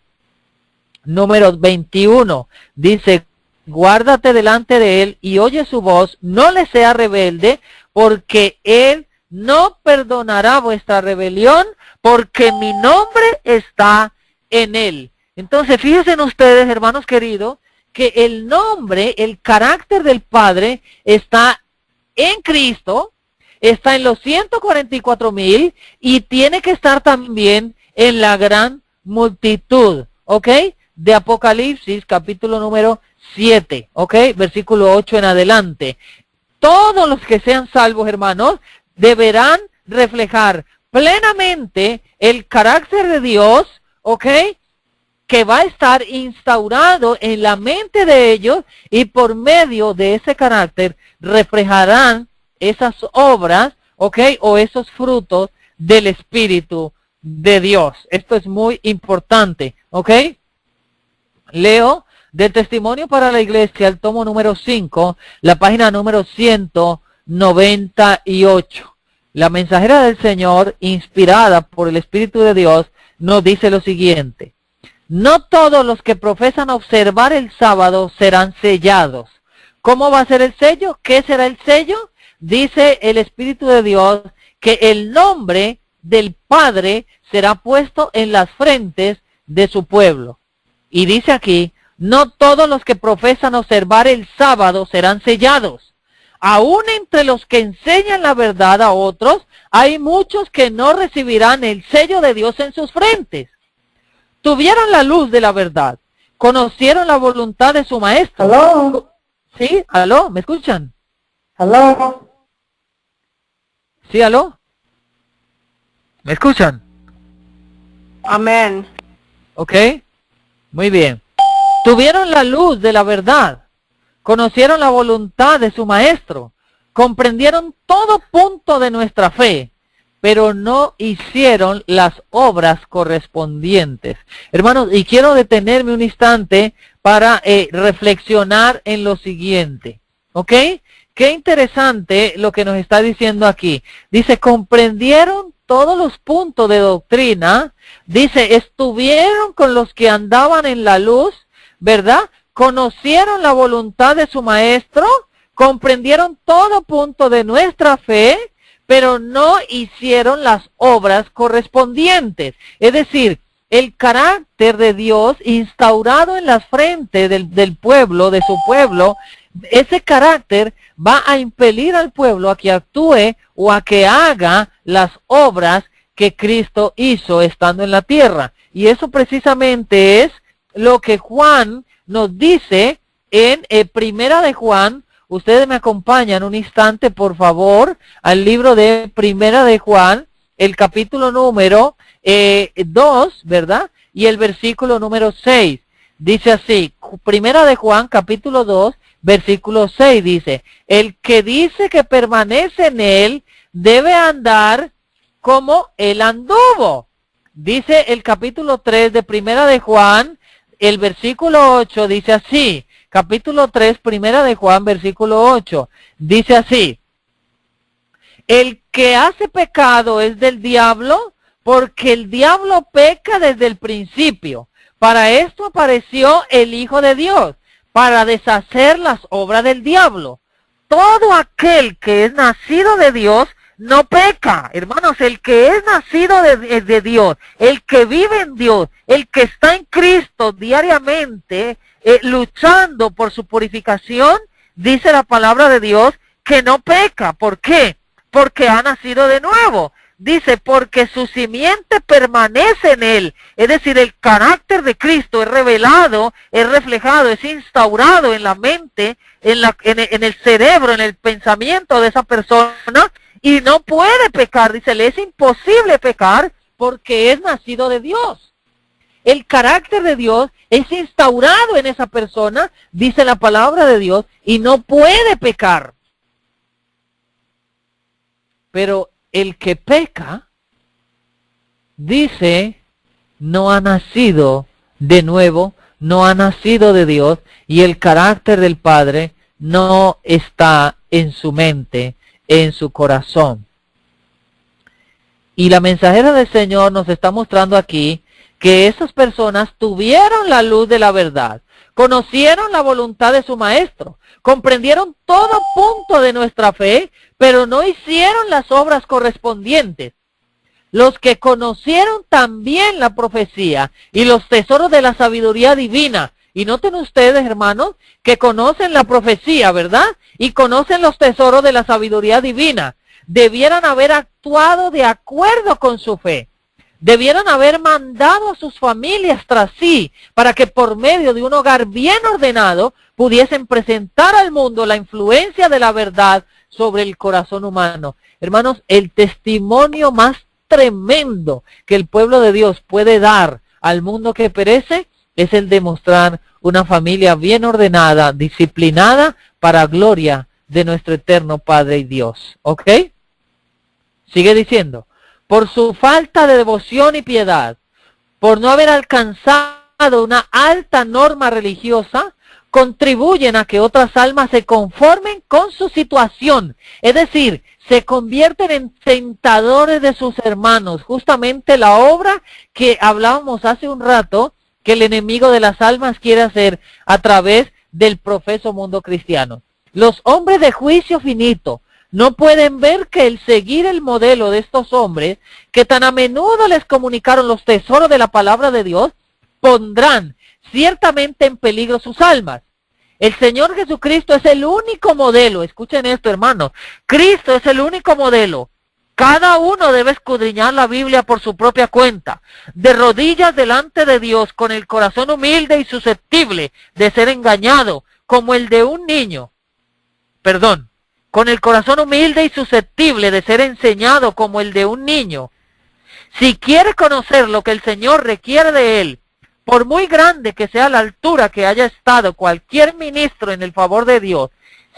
número 21. Dice: guárdate delante de él y oye su voz, no le sea rebelde, porque él no perdonará vuestra rebelión, porque mi nombre está en él. Entonces, fíjense ustedes, hermanos queridos, que el nombre, el carácter del Padre está en Cristo, está en los 144,000 y tiene que estar también en la gran multitud, ¿ok? De Apocalipsis, capítulo número 7, ¿ok? Versículo 8 en adelante. Todos los que sean salvos, hermanos, deberán reflejar plenamente el carácter de Dios, ¿ok? Que va a estar instaurado en la mente de ellos, y por medio de ese carácter reflejarán esas obras, ¿ok? O esos frutos del Espíritu de Dios. Esto es muy importante, ¿ok? Leo del Testimonio para la Iglesia, el tomo número 5, la página número 198. La mensajera del Señor, inspirada por el Espíritu de Dios, nos dice lo siguiente: no todos los que profesan observar el sábado serán sellados. ¿Cómo va a ser el sello? ¿Qué será el sello? Dice el Espíritu de Dios que el nombre del Padre será puesto en las frentes de su pueblo. Y dice aquí: no todos los que profesan observar el sábado serán sellados. Aún entre los que enseñan la verdad a otros, hay muchos que no recibirán el sello de Dios en sus frentes. Tuvieron la luz de la verdad, conocieron la voluntad de su maestro. Hello. ¿Sí? ¿Aló? ¿Me escuchan? Hello. ¿Sí? ¿Aló? ¿Me escuchan? Amen. ¿Ok? Muy bien. Tuvieron la luz de la verdad, conocieron la voluntad de su maestro, comprendieron todo punto de nuestra fe, pero no hicieron las obras correspondientes. Hermanos, y quiero detenerme un instante para reflexionar en lo siguiente, ¿ok? Qué interesante lo que nos está diciendo aquí. Dice: comprendieron todos los puntos de doctrina. Dice: estuvieron con los que andaban en la luz, ¿verdad? Conocieron la voluntad de su maestro, comprendieron todo punto de nuestra fe, pero no hicieron las obras correspondientes. Es decir, el carácter de Dios instaurado en las frentes del pueblo, de su pueblo, ese carácter va a impelir al pueblo a que actúe o a que haga las obras que Cristo hizo estando en la tierra. Y eso precisamente es lo que Juan nos dice en Primera de Juan. Ustedes me acompañan un instante, por favor, al libro de Primera de Juan, el capítulo número 2, ¿verdad? Y el versículo número 6. Dice así: Primera de Juan, capítulo 2, versículo 6, dice: el que dice que permanece en él debe andar como él anduvo. Dice el capítulo 3 de Primera de Juan, el versículo 8, dice así. Capítulo 3, Primera de Juan, versículo 8, dice así: el que hace pecado es del diablo, porque el diablo peca desde el principio. Para esto apareció el Hijo de Dios, para deshacer las obras del diablo. Todo aquel que es nacido de Dios no peca. Hermanos, el que es nacido de Dios, el que vive en Dios, el que está en Cristo diariamente, luchando por su purificación, dice la palabra de Dios que no peca. ¿Por qué? Porque ha nacido de nuevo. Dice, porque su simiente permanece en él. Es decir, el carácter de Cristo es revelado, es reflejado, es instaurado en la mente, en el cerebro, en el pensamiento de esa persona, y no puede pecar. Dice, le es imposible pecar porque es nacido de Dios. El carácter de Dios es instaurado en esa persona, dice la palabra de Dios, y no puede pecar. Pero el que peca, dice, no ha nacido de nuevo, no ha nacido de Dios, y el carácter del Padre no está en su mente, en su corazón. Y la mensajera del Señor nos está mostrando aquí que esas personas tuvieron la luz de la verdad, conocieron la voluntad de su Maestro, comprendieron todo punto de nuestra fe, pero no hicieron las obras correspondientes. Los que conocieron también la profecía y los tesoros de la sabiduría divina. Y noten ustedes, hermanos, que conocen la profecía, ¿verdad? Y conocen los tesoros de la sabiduría divina. Debieran haber actuado de acuerdo con su fe. Debieran haber mandado a sus familias tras sí, para que por medio de un hogar bien ordenado pudiesen presentar al mundo la influencia de la verdad sobre el corazón humano. Hermanos, el testimonio más tremendo que el pueblo de Dios puede dar al mundo que perece es el de mostrar una familia bien ordenada, disciplinada, para gloria de nuestro eterno Padre y Dios. ¿Ok? Sigue diciendo, por su falta de devoción y piedad, por no haber alcanzado una alta norma religiosa, contribuyen a que otras almas se conformen con su situación. Es decir, se convierten en tentadores de sus hermanos. Justamente la obra que hablábamos hace un rato, que el enemigo de las almas quiere hacer a través del profeso mundo cristiano. Los hombres de juicio finito no pueden ver que el seguir el modelo de estos hombres, que tan a menudo les comunicaron los tesoros de la palabra de Dios, pondrán ciertamente en peligro sus almas. El Señor Jesucristo es el único modelo. Escuchen esto, hermanos. Cristo es el único modelo. Cada uno debe escudriñar la Biblia por su propia cuenta, de rodillas delante de Dios, con el corazón humilde y susceptible de ser engañado, como el de un niño. Con el corazón humilde y susceptible de ser enseñado como el de un niño. Si quiere conocer lo que el Señor requiere de él, por muy grande que sea la altura que haya estado cualquier ministro en el favor de Dios,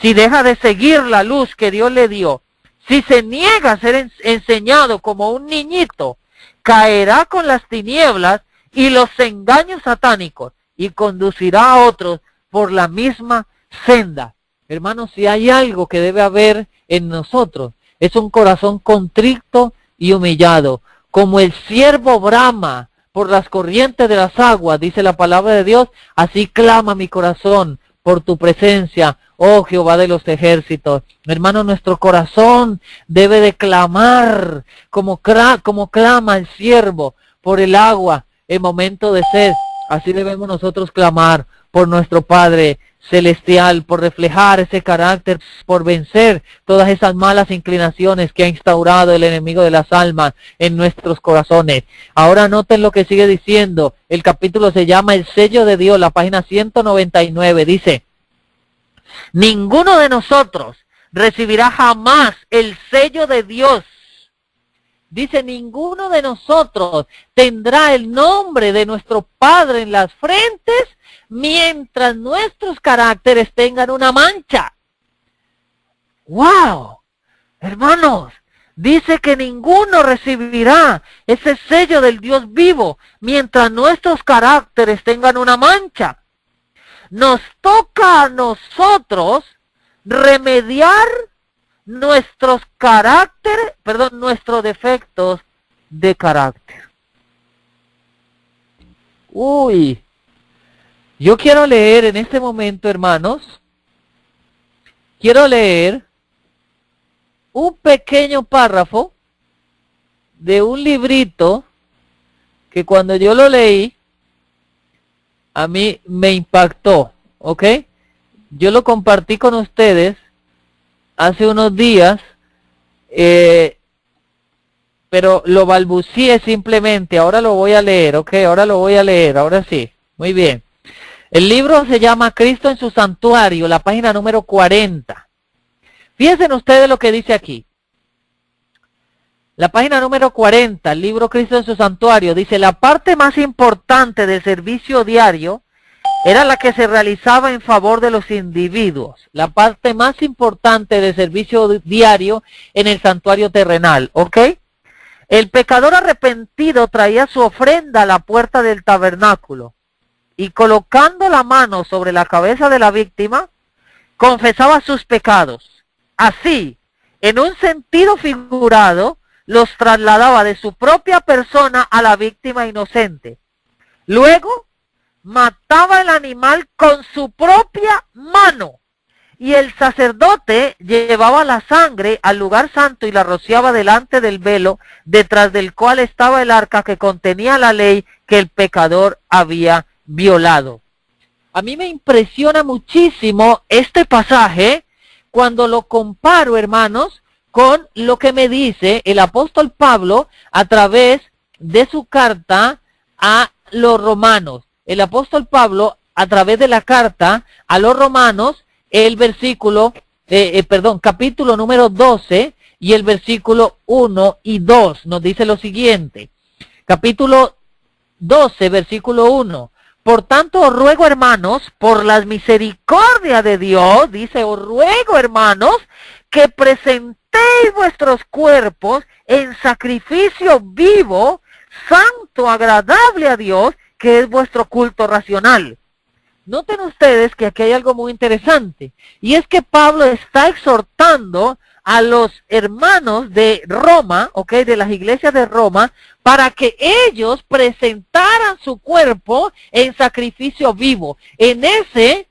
si deja de seguir la luz que Dios le dio, si se niega a ser enseñado como un niñito, caerá con las tinieblas y los engaños satánicos y conducirá a otros por la misma senda. Hermanos, si hay algo que debe haber en nosotros, es un corazón contrito y humillado, como el ciervo brama por las corrientes de las aguas, dice la palabra de Dios, así clama mi corazón por tu presencia, oh Jehová de los ejércitos. Hermano, nuestro corazón debe de clamar como clama el ciervo por el agua en momento de sed. Así debemos nosotros clamar por nuestro Padre celestial, por reflejar ese carácter, por vencer todas esas malas inclinaciones que ha instaurado el enemigo de las almas en nuestros corazones. Ahora noten lo que sigue diciendo. El capítulo se llama El sello de Dios, la página 199. Dice, ninguno de nosotros recibirá jamás el sello de Dios. Dice, ninguno de nosotros tendrá el nombre de nuestro Padre en las frentes mientras nuestros caracteres tengan una mancha. ¡Wow! Hermanos, dice que ninguno recibirá ese sello del Dios vivo mientras nuestros caracteres tengan una mancha. Nos toca a nosotros remediar nuestros defectos de carácter. Uy, yo quiero leer en este momento, hermanos, quiero leer un pequeño párrafo de un librito que cuando yo lo leí, a mí me impactó, ¿ok? Yo lo compartí con ustedes hace unos días, pero lo balbucié simplemente. Ahora lo voy a leer, ¿ok? Ahora lo voy a leer, ahora sí. Muy bien. El libro se llama Cristo en su Santuario, la página número 40. Fíjense ustedes lo que dice aquí. La página número 40, el libro Cristo en su Santuario, dice: la parte más importante del servicio diario era la que se realizaba en favor de los individuos. La parte más importante del servicio diario en el santuario terrenal, ¿ok? El pecador arrepentido traía su ofrenda a la puerta del tabernáculo y colocando la mano sobre la cabeza de la víctima, confesaba sus pecados. Así, en un sentido figurado, los trasladaba de su propia persona a la víctima inocente. Luego, mataba el animal con su propia mano y el sacerdote llevaba la sangre al lugar santo y la rociaba delante del velo, detrás del cual estaba el arca que contenía la ley que el pecador había violado. A mí me impresiona muchísimo este pasaje cuando lo comparo, hermanos, con lo que me dice el apóstol Pablo a través de su carta a los romanos. El apóstol Pablo, a través de la carta a los romanos, el versículo, capítulo número 12 y el versículo 1 y 2 nos dice lo siguiente. Capítulo 12, versículo 1. Por tanto, os ruego, hermanos, por las misericordias de Dios, dice, os ruego, hermanos, que presentéis vuestros cuerpos en sacrificio vivo, santo, agradable a Dios, que es vuestro culto racional. Noten ustedes que aquí hay algo muy interesante, y es que Pablo está exhortando a los hermanos de Roma, de las iglesias de Roma, para que ellos presentaran su cuerpo en sacrificio vivo. En ese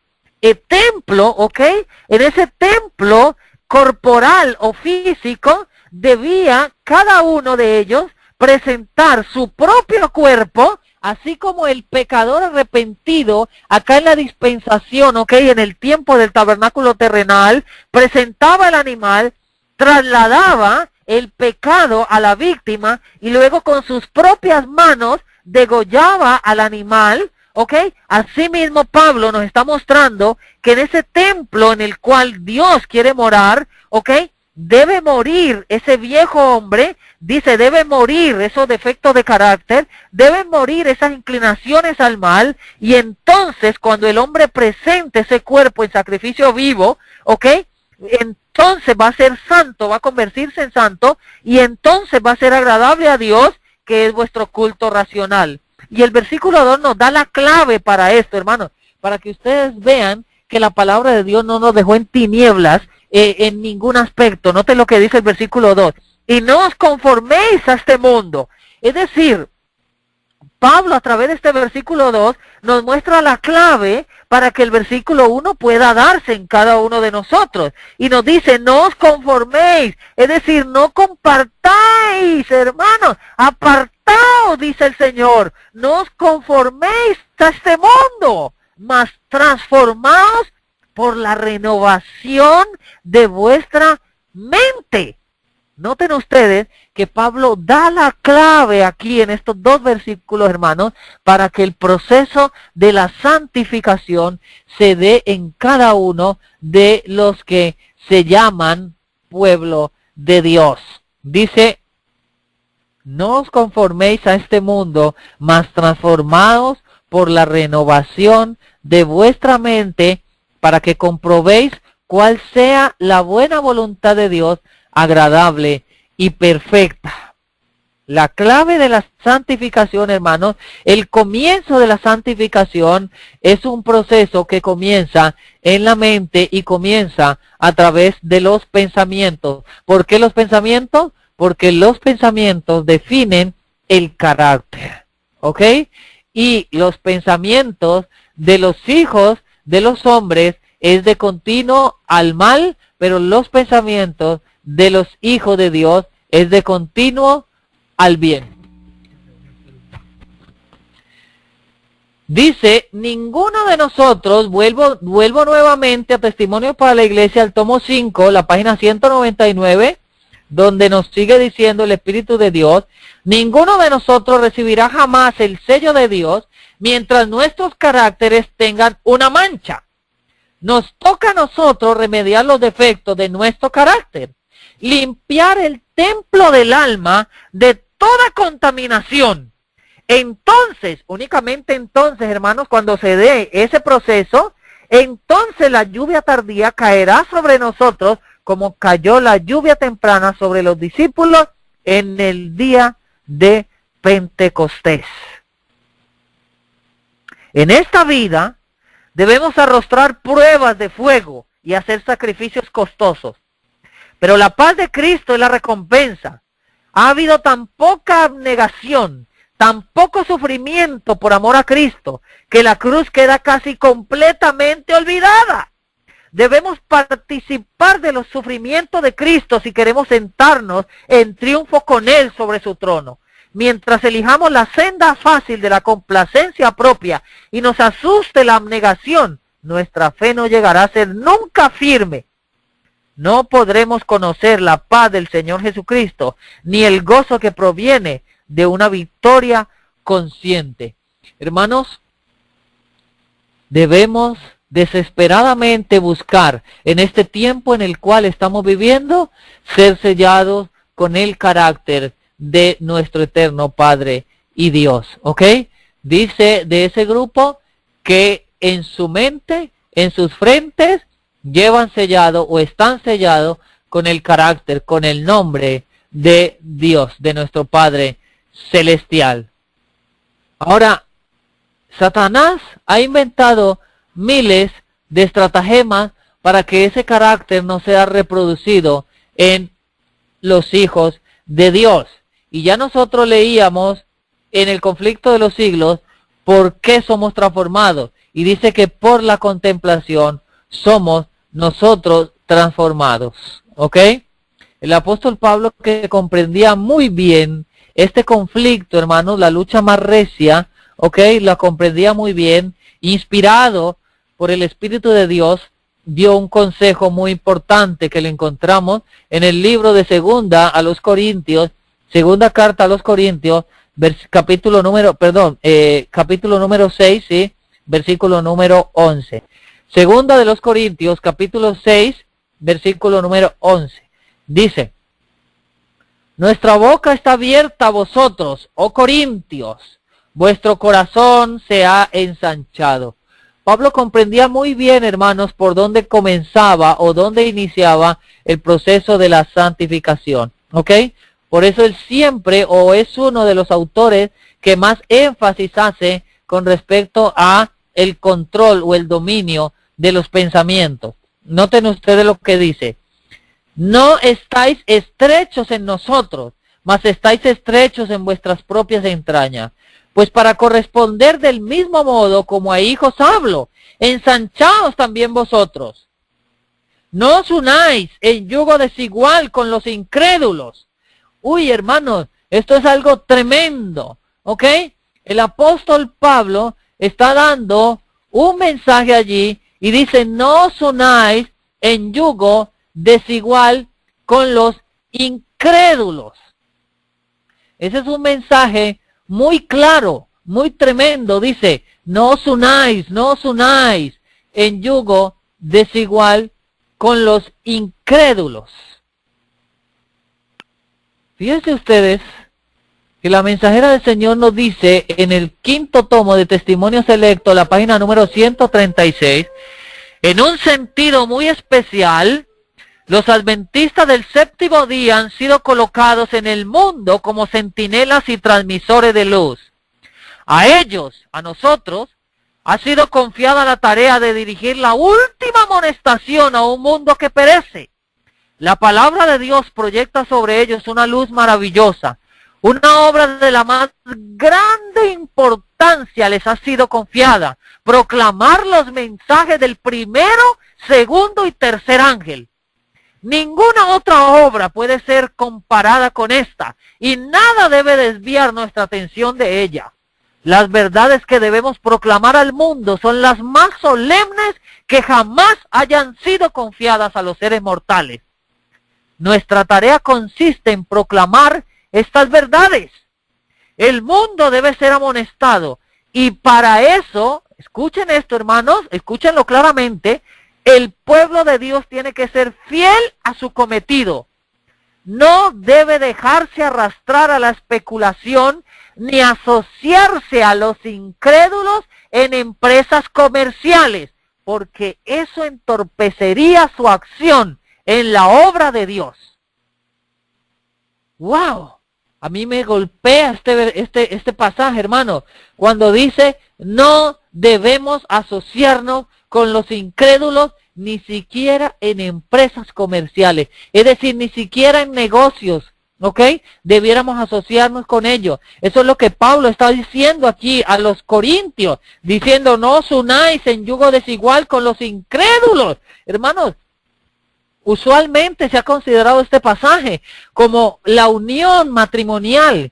templo, en ese templo corporal o físico, debía cada uno de ellos presentar su propio cuerpo, así como el pecador arrepentido, acá en la dispensación, en el tiempo del tabernáculo terrenal, presentaba el animal, trasladaba el pecado a la víctima y luego con sus propias manos degollaba al animal, Asimismo Pablo nos está mostrando que en ese templo en el cual Dios quiere morar, debe morir ese viejo hombre, dice, debe morir esos defectos de carácter, deben morir esas inclinaciones al mal, y entonces cuando el hombre presente ese cuerpo en sacrificio vivo, entonces va a ser santo, va a convertirse en santo, y entonces va a ser agradable a Dios, que es vuestro culto racional. Y el versículo 2 nos da la clave para esto, hermanos, para que ustedes vean que la palabra de Dios no nos dejó en tinieblas en ningún aspecto. Noten lo que dice el versículo 2. Y no os conforméis a este mundo. Es decir, Pablo a través de este versículo 2 nos muestra la clave para que el versículo 1 pueda darse en cada uno de nosotros. Y nos dice, no os conforméis, es decir, no compartáis, hermanos, apartaos, dice el Señor, no os conforméis a este mundo, mas transformaos por la renovación de vuestra mente. Noten ustedes que Pablo da la clave aquí en estos dos versículos, hermanos, para que el proceso de la santificación se dé en cada uno de los que se llaman pueblo de Dios. Dice, no os conforméis a este mundo, mas transformaos por la renovación de vuestra mente, para que comprobéis cuál sea la buena voluntad de Dios, agradable y perfecta. La clave de la santificación, hermanos, el comienzo de la santificación es un proceso que comienza en la mente y comienza a través de los pensamientos. ¿Por qué los pensamientos? Porque los pensamientos definen el carácter, Y los pensamientos de los hijos de los hombres es de continuo al mal, pero los pensamientos de los hijos de Dios es de continuo al bien. Dice, ninguno de nosotros, vuelvo nuevamente a Testimonios para la Iglesia, al tomo 5, la página 199, donde nos sigue diciendo el Espíritu de Dios, ninguno de nosotros recibirá jamás el sello de Dios mientras nuestros caracteres tengan una mancha. Nos toca a nosotros remediar los defectos de nuestro carácter, limpiar el templo del alma de toda contaminación. Entonces, únicamente entonces, hermanos, cuando se dé ese proceso, entonces la lluvia tardía caerá sobre nosotros como cayó la lluvia temprana sobre los discípulos en el día de Pentecostés. En esta vida debemos arrostrar pruebas de fuego y hacer sacrificios costosos. Pero la paz de Cristo es la recompensa. Ha habido tan poca abnegación, tan poco sufrimiento por amor a Cristo, que la cruz queda casi completamente olvidada. Debemos participar de los sufrimientos de Cristo si queremos sentarnos en triunfo con Él sobre su trono. Mientras elijamos la senda fácil de la complacencia propia y nos asuste la abnegación, nuestra fe no llegará a ser nunca firme. No podremos conocer la paz del Señor Jesucristo, ni el gozo que proviene de una victoria consciente. Hermanos, debemos desesperadamente buscar en este tiempo en el cual estamos viviendo, ser sellados con el carácter de nuestro eterno Padre y Dios, ¿ok? Dice de ese grupo que en su mente, en sus frentes, llevan sellado o están sellados con el carácter, con el nombre de Dios, de nuestro Padre celestial. Ahora, Satanás ha inventado miles de estratagemas para que ese carácter no sea reproducido en los hijos de Dios. Y ya nosotros leíamos en el conflicto de los siglos por qué somos transformados. Y dice que por la contemplación somos nosotros transformados. ¿Ok? El apóstol Pablo, que comprendía muy bien este conflicto, hermanos, la lucha más recia, ¿ok? La comprendía muy bien, inspirado por el Espíritu de Dios, dio un consejo muy importante que lo encontramos en el libro de segunda carta a los Corintios, capítulo número 6, ¿sí? Versículo número 11. Segunda de los Corintios, capítulo 6, versículo número 11. Dice, nuestra boca está abierta a vosotros, oh Corintios, vuestro corazón se ha ensanchado. Pablo comprendía muy bien, hermanos, por dónde comenzaba o dónde iniciaba el proceso de la santificación, ¿ok? Por eso él siempre, o es uno de los autores que más énfasis hace con respecto a el control o el dominio de los pensamientos. Noten ustedes lo que dice. No estáis estrechos en nosotros, mas estáis estrechos en vuestras propias entrañas. Pues para corresponder del mismo modo como a hijos hablo, ensanchaos también vosotros. No os unáis en yugo desigual con los incrédulos. Uy, hermanos, esto es algo tremendo, ¿ok? El apóstol Pablo está dando un mensaje allí y dice, no os unáis en yugo desigual con los incrédulos. Ese es un mensaje muy claro, muy tremendo. Dice, no os unáis en yugo desigual con los incrédulos. Fíjense ustedes que la mensajera del Señor nos dice en el 5º tomo de Testimonios Selectos, la página número 136, en un sentido muy especial, los adventistas del séptimo día han sido colocados en el mundo como centinelas y transmisores de luz. A ellos, a nosotros, ha sido confiada la tarea de dirigir la última amonestación a un mundo que perece. La palabra de Dios proyecta sobre ellos una luz maravillosa. Una obra de la más grande importancia les ha sido confiada. Proclamar los mensajes del primero, segundo y tercer ángel. Ninguna otra obra puede ser comparada con esta, y nada debe desviar nuestra atención de ella. Las verdades que debemos proclamar al mundo son las más solemnes que jamás hayan sido confiadas a los seres mortales. Nuestra tarea consiste en proclamar estas verdades. El mundo debe ser amonestado, y para eso, escuchen esto, hermanos, escúchenlo claramente, el pueblo de Dios tiene que ser fiel a su cometido. No debe dejarse arrastrar a la especulación ni asociarse a los incrédulos en empresas comerciales, porque eso entorpecería su acción en la obra de Dios. ¡Wow! A mí me golpea este pasaje, hermano, cuando dice, no debemos asociarnos con los incrédulos, ni siquiera en empresas comerciales, es decir, ni siquiera en negocios, ¿ok? Debiéramos asociarnos con ellos. Eso es lo que Pablo está diciendo aquí a los corintios, diciendo, no os unáis en yugo desigual con los incrédulos. Hermanos, usualmente se ha considerado este pasaje como la unión matrimonial,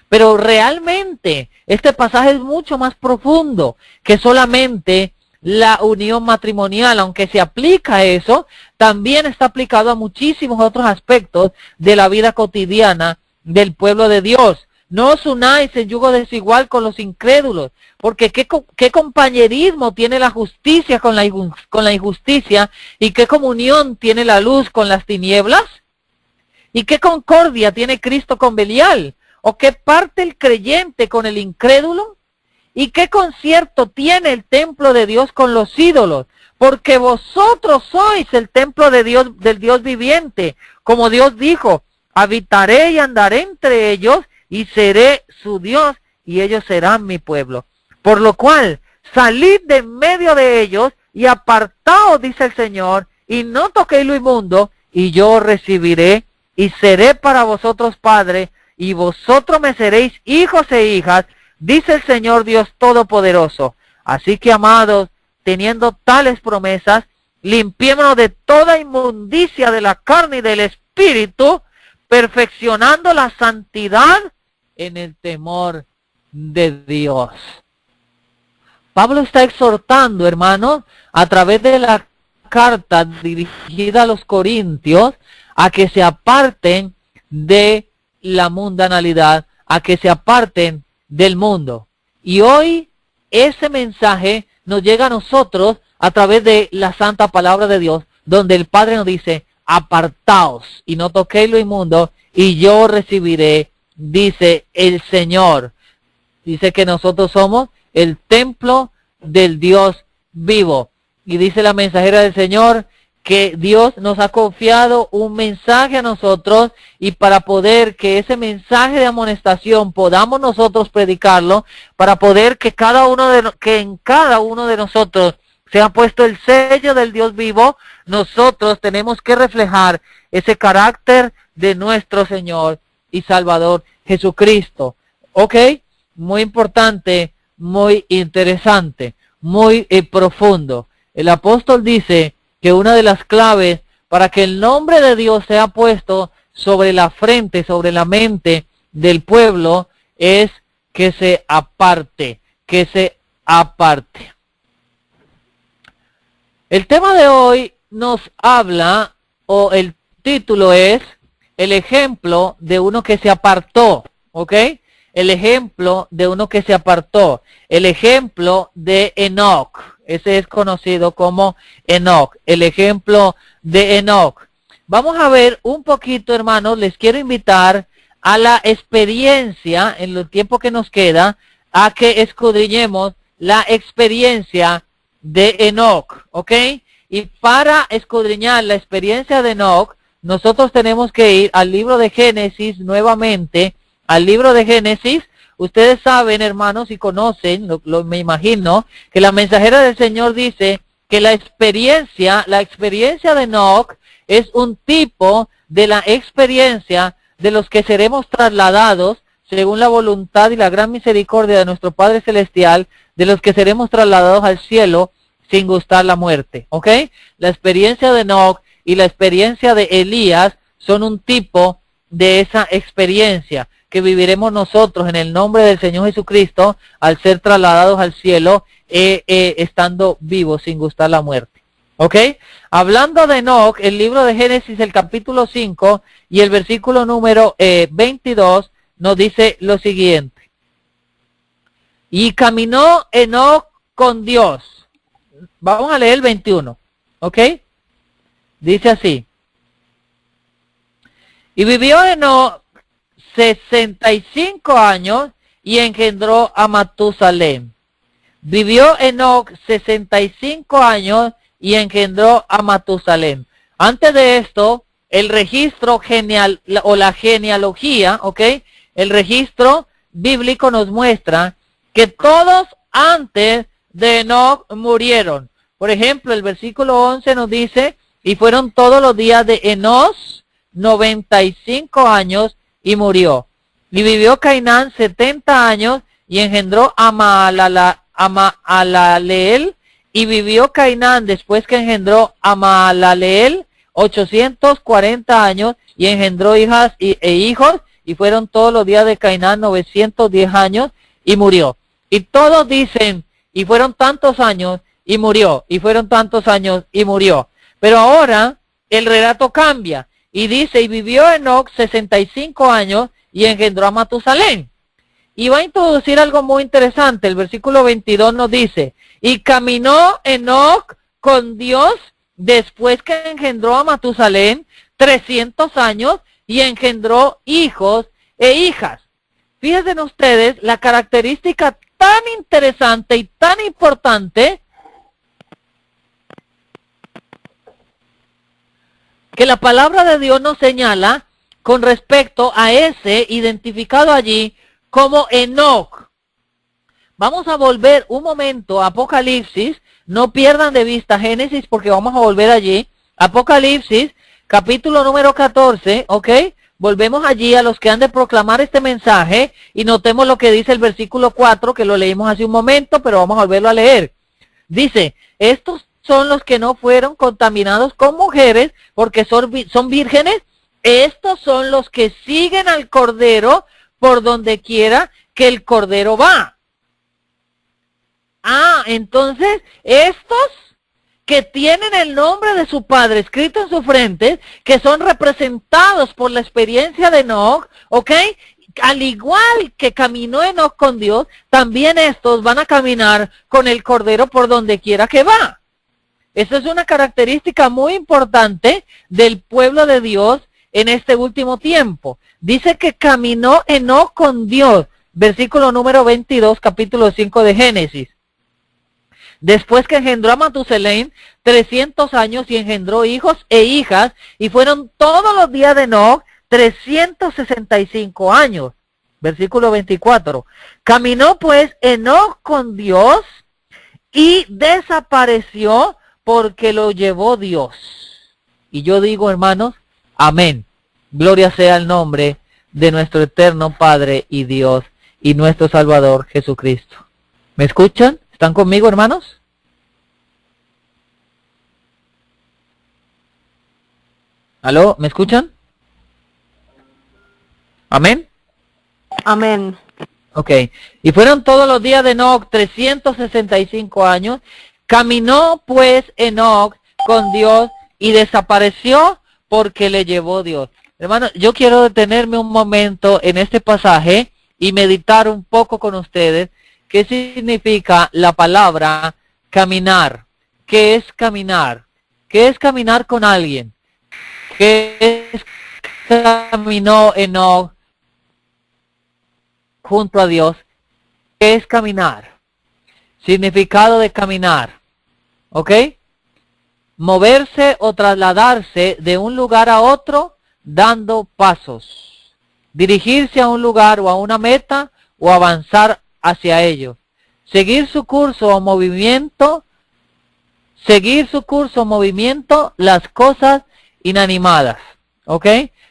pero realmente este pasaje es mucho más profundo que solamente la unión matrimonial. Aunque se aplica a eso, también está aplicado a muchísimos otros aspectos de la vida cotidiana del pueblo de Dios. No os unáis en yugo desigual con los incrédulos, porque ¿qué compañerismo tiene la justicia con la injusticia? ¿Y qué comunión tiene la luz con las tinieblas? ¿Y qué concordia tiene Cristo con Belial? ¿O qué parte el creyente con el incrédulo? ¿Y qué concierto tiene el templo de Dios con los ídolos? Porque vosotros sois el templo de Dios, del Dios viviente. Como Dios dijo, habitaré y andaré entre ellos, y seré su Dios, y ellos serán mi pueblo. Por lo cual, salid de en medio de ellos, y apartaos, dice el Señor, y no toquéis lo inmundo, y yo os recibiré, y seré para vosotros padre, y vosotros me seréis hijos e hijas, dice el Señor Dios Todopoderoso. Así que, amados, teniendo tales promesas, limpiémonos de toda inmundicia de la carne y del espíritu, perfeccionando la santidad en el temor de Dios. Pablo está exhortando, hermanos, a través de la carta dirigida a los corintios, a que se aparten de la mundanalidad, a que se aparten del mundo. Y hoy ese mensaje nos llega a nosotros a través de la santa palabra de Dios, donde el Padre nos dice, apartaos y no toquéis lo inmundo, y yo recibiré, dice el Señor. Dice que nosotros somos el templo del Dios vivo. Y dice la mensajera del Señor que Dios nos ha confiado un mensaje a nosotros, y para poder que ese mensaje de amonestación podamos nosotros predicarlo, para poder que en cada uno de nosotros se ha puesto el sello del Dios vivo, nosotros tenemos que reflejar ese carácter de nuestro Señor y Salvador Jesucristo. ¿Ok? Muy importante, muy interesante, muy profundo. El apóstol dice que una de las claves para que el nombre de Dios sea puesto sobre la frente, sobre la mente del pueblo, es que se aparte, que se aparte. El tema de hoy nos habla, o el título es, el ejemplo de uno que se apartó, ¿ok? El ejemplo de uno que se apartó, el ejemplo de Enoc. Ese es conocido como Enoc, el ejemplo de Enoc. Vamos a ver un poquito, hermanos, les quiero invitar a la experiencia, en el tiempo que nos queda, a que escudriñemos la experiencia de Enoc, ¿ok? Y para escudriñar la experiencia de Enoc, nosotros tenemos que ir al libro de Génesis nuevamente, al libro de Génesis. Ustedes saben, hermanos, y conocen, me imagino, que la mensajera del Señor dice que la experiencia de Enoc es un tipo de la experiencia de los que seremos trasladados, según la voluntad y la gran misericordia de nuestro Padre Celestial, de los que seremos trasladados al cielo sin gustar la muerte, ¿ok? La experiencia de Enoc y la experiencia de Elías son un tipo de esa experiencia que viviremos nosotros en el nombre del Señor Jesucristo al ser trasladados al cielo, estando vivos sin gustar la muerte. ¿Ok? Hablando de Enoc, el libro de Génesis, el capítulo 5 y el versículo número 22 nos dice lo siguiente. Y caminó Enoc con Dios. Vamos a leer el 21. ¿Ok? Dice así. Y vivió Enoc 65 años y engendró a Matusalén. Vivió Enoc 65 años y engendró a Matusalén. Antes de esto, el registro la genealogía, ¿ok? El registro bíblico nos muestra que todos antes de Enoc murieron. Por ejemplo, el versículo 11 nos dice, y fueron todos los días de Enoc 95 años y murió. Y vivió Cainán 70 años y engendró a Mahalaleel. Y vivió Cainán después que engendró a Mahalaleel 840 años y engendró hijas e hijos. Y fueron todos los días de Cainán 910 años y murió. Y todos dicen, y fueron tantos años y murió. Y fueron tantos años y murió. Pero ahora el relato cambia. Y dice, y vivió Enoc 65 años y engendró a Matusalén. Y va a introducir algo muy interesante. El versículo 22 nos dice, y caminó Enoc con Dios después que engendró a Matusalén 300 años y engendró hijos e hijas. Fíjense ustedes la característica tan interesante y tan importante que la palabra de Dios nos señala con respecto a ese identificado allí como Enoc. Vamos a volver un momento a Apocalipsis, no pierdan de vista Génesis porque vamos a volver allí. Apocalipsis, capítulo número 14, ¿ok? Volvemos allí a los que han de proclamar este mensaje y notemos lo que dice el versículo 4, que lo leímos hace un momento, pero vamos a volverlo a leer. Dice, estos son los que no fueron contaminados con mujeres porque son vírgenes. Estos son los que siguen al Cordero por donde quiera que el Cordero va. Entonces, estos que tienen el nombre de su padre escrito en su frente, que son representados por la experiencia de Enoc, ¿ok? Al igual que caminó Enoc con Dios, también estos van a caminar con el Cordero por donde quiera que va. Esa es una característica muy importante del pueblo de Dios en este último tiempo. Dice que caminó Enoc con Dios, versículo número 22, capítulo 5 de Génesis. Después que engendró a Matusalén 300 años y engendró hijos e hijas, y fueron todos los días de Enoc 365 años. Versículo 24. Caminó pues Enoc con Dios y desapareció porque lo llevó Dios. Y yo digo, hermanos, amén. Gloria sea el nombre de nuestro eterno Padre y Dios y nuestro Salvador Jesucristo. ¿Me escuchan? ¿Están conmigo, hermanos? ¿Aló? ¿Me escuchan? ¿Amén? Amén. Ok. Y fueron todos los días de Enoc 365 años. Caminó pues Enoc con Dios y desapareció porque le llevó Dios. Hermanos, yo quiero detenerme un momento en este pasaje y meditar un poco con ustedes qué significa la palabra caminar. ¿Qué es caminar? ¿Qué es caminar con alguien? ¿Qué es caminó Enoc junto a Dios? ¿Qué es caminar? Significado de caminar. ¿Ok? Moverse o trasladarse de un lugar a otro dando pasos. Dirigirse a un lugar o a una meta o avanzar hacia ello. Seguir su curso o movimiento. Seguir su curso o movimiento las cosas inanimadas. ¿Ok?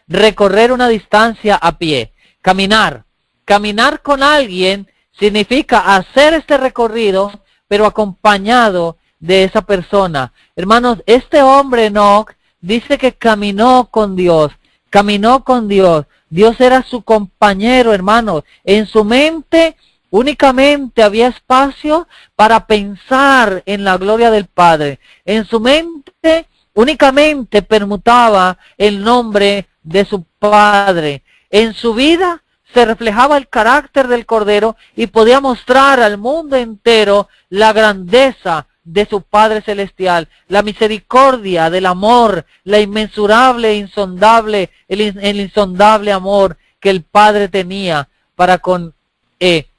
Recorrer una distancia a pie. Caminar. Caminar con alguien significa hacer este recorrido, pero acompañado de esa persona. Hermanos, este hombre Enoc dice que caminó con Dios, caminó con Dios. Dios era su compañero, hermanos. En su mente únicamente había espacio para pensar en la gloria del Padre. En su mente únicamente permutaba el nombre de su Padre. En su vida se reflejaba el carácter del Cordero y podía mostrar al mundo entero la grandeza de su Padre Celestial, la misericordia del amor, la inmensurable, insondable, el insondable amor que el Padre tenía para con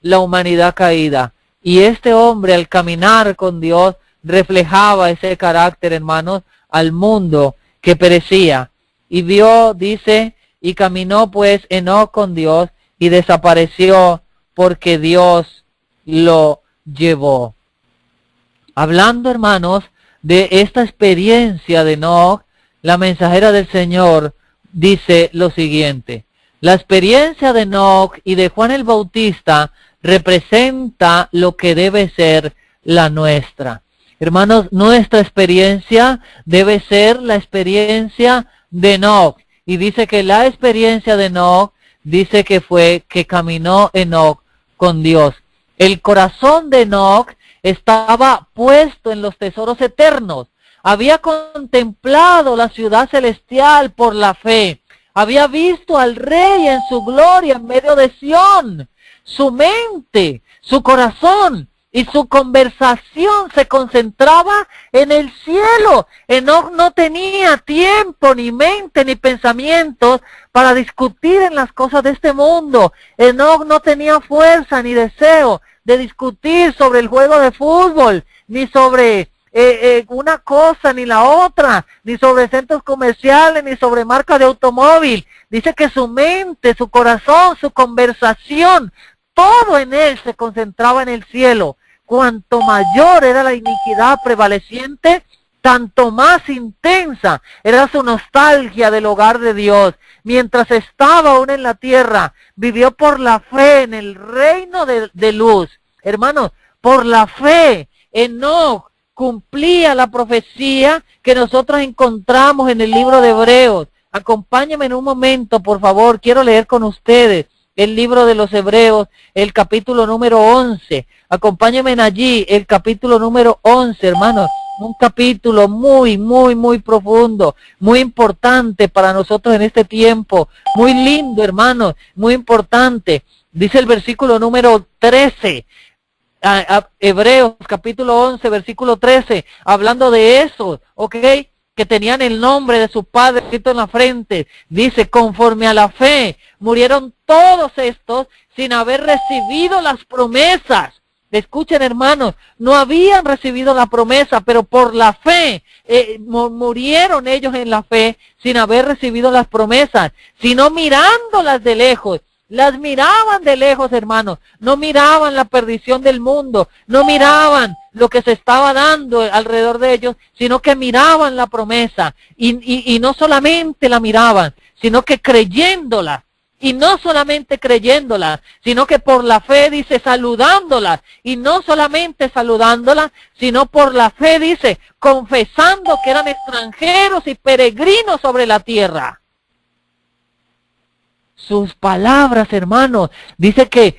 la humanidad caída. Y este hombre, al caminar con Dios, reflejaba ese carácter, hermanos, al mundo que perecía. Y vio, dice, y caminó pues Enoc con Dios y desapareció porque Dios lo llevó. Hablando, hermanos, de esta experiencia de Enoc, la mensajera del Señor dice lo siguiente: la experiencia de Enoc y de Juan el Bautista representa lo que debe ser la nuestra. Hermanos, nuestra experiencia debe ser la experiencia de Enoc. Y dice que la experiencia de Enoc, dice que fue que caminó Enoc con Dios. El corazón de Enoc estaba puesto en los tesoros eternos. Había contemplado la ciudad celestial por la fe. Había visto al Rey en su gloria en medio de Sión. Su mente, su corazón y su conversación se concentraba en el cielo. Enoc no tenía tiempo, ni mente, ni pensamientos para discutir en las cosas de este mundo. Enoc no tenía fuerza ni deseo de discutir sobre el juego de fútbol, ni sobre una cosa ni la otra, ni sobre centros comerciales, ni sobre marcas de automóvil. Dice que su mente, su corazón, su conversación, todo en él se concentraba en el cielo. Cuanto mayor era la iniquidad prevaleciente, tanto más intensa era su nostalgia del hogar de Dios. Mientras estaba aún en la tierra, vivió por la fe en el reino de luz. Hermanos, por la fe, Enoc cumplía la profecía que nosotros encontramos en el libro de Hebreos. Acompáñenme en un momento, por favor, quiero leer con ustedes el libro de los Hebreos, el capítulo número 11. Acompáñenme allí, el capítulo número 11, hermanos. Un capítulo muy profundo, muy importante para nosotros en este tiempo. Muy lindo, hermanos, muy importante. Dice el versículo número 13. Hebreos capítulo 11, versículo 13, hablando de eso, ¿ok? Que tenían el nombre de su padre escrito en la frente. Dice, conforme a la fe, murieron todos estos sin haber recibido las promesas. Escuchen, hermanos, no habían recibido la promesa, pero por la fe, murieron ellos en la fe sin haber recibido las promesas, sino mirándolas de lejos. Las miraban de lejos, hermanos. No miraban la perdición del mundo. No miraban lo que se estaba dando alrededor de ellos, sino que miraban la promesa. Y no solamente la miraban, sino que creyéndola. Y no solamente creyéndola, sino que por la fe, dice, saludándola. Y no solamente saludándola, sino por la fe, dice, confesando que eran extranjeros y peregrinos sobre la tierra. Sus palabras, hermanos, dice que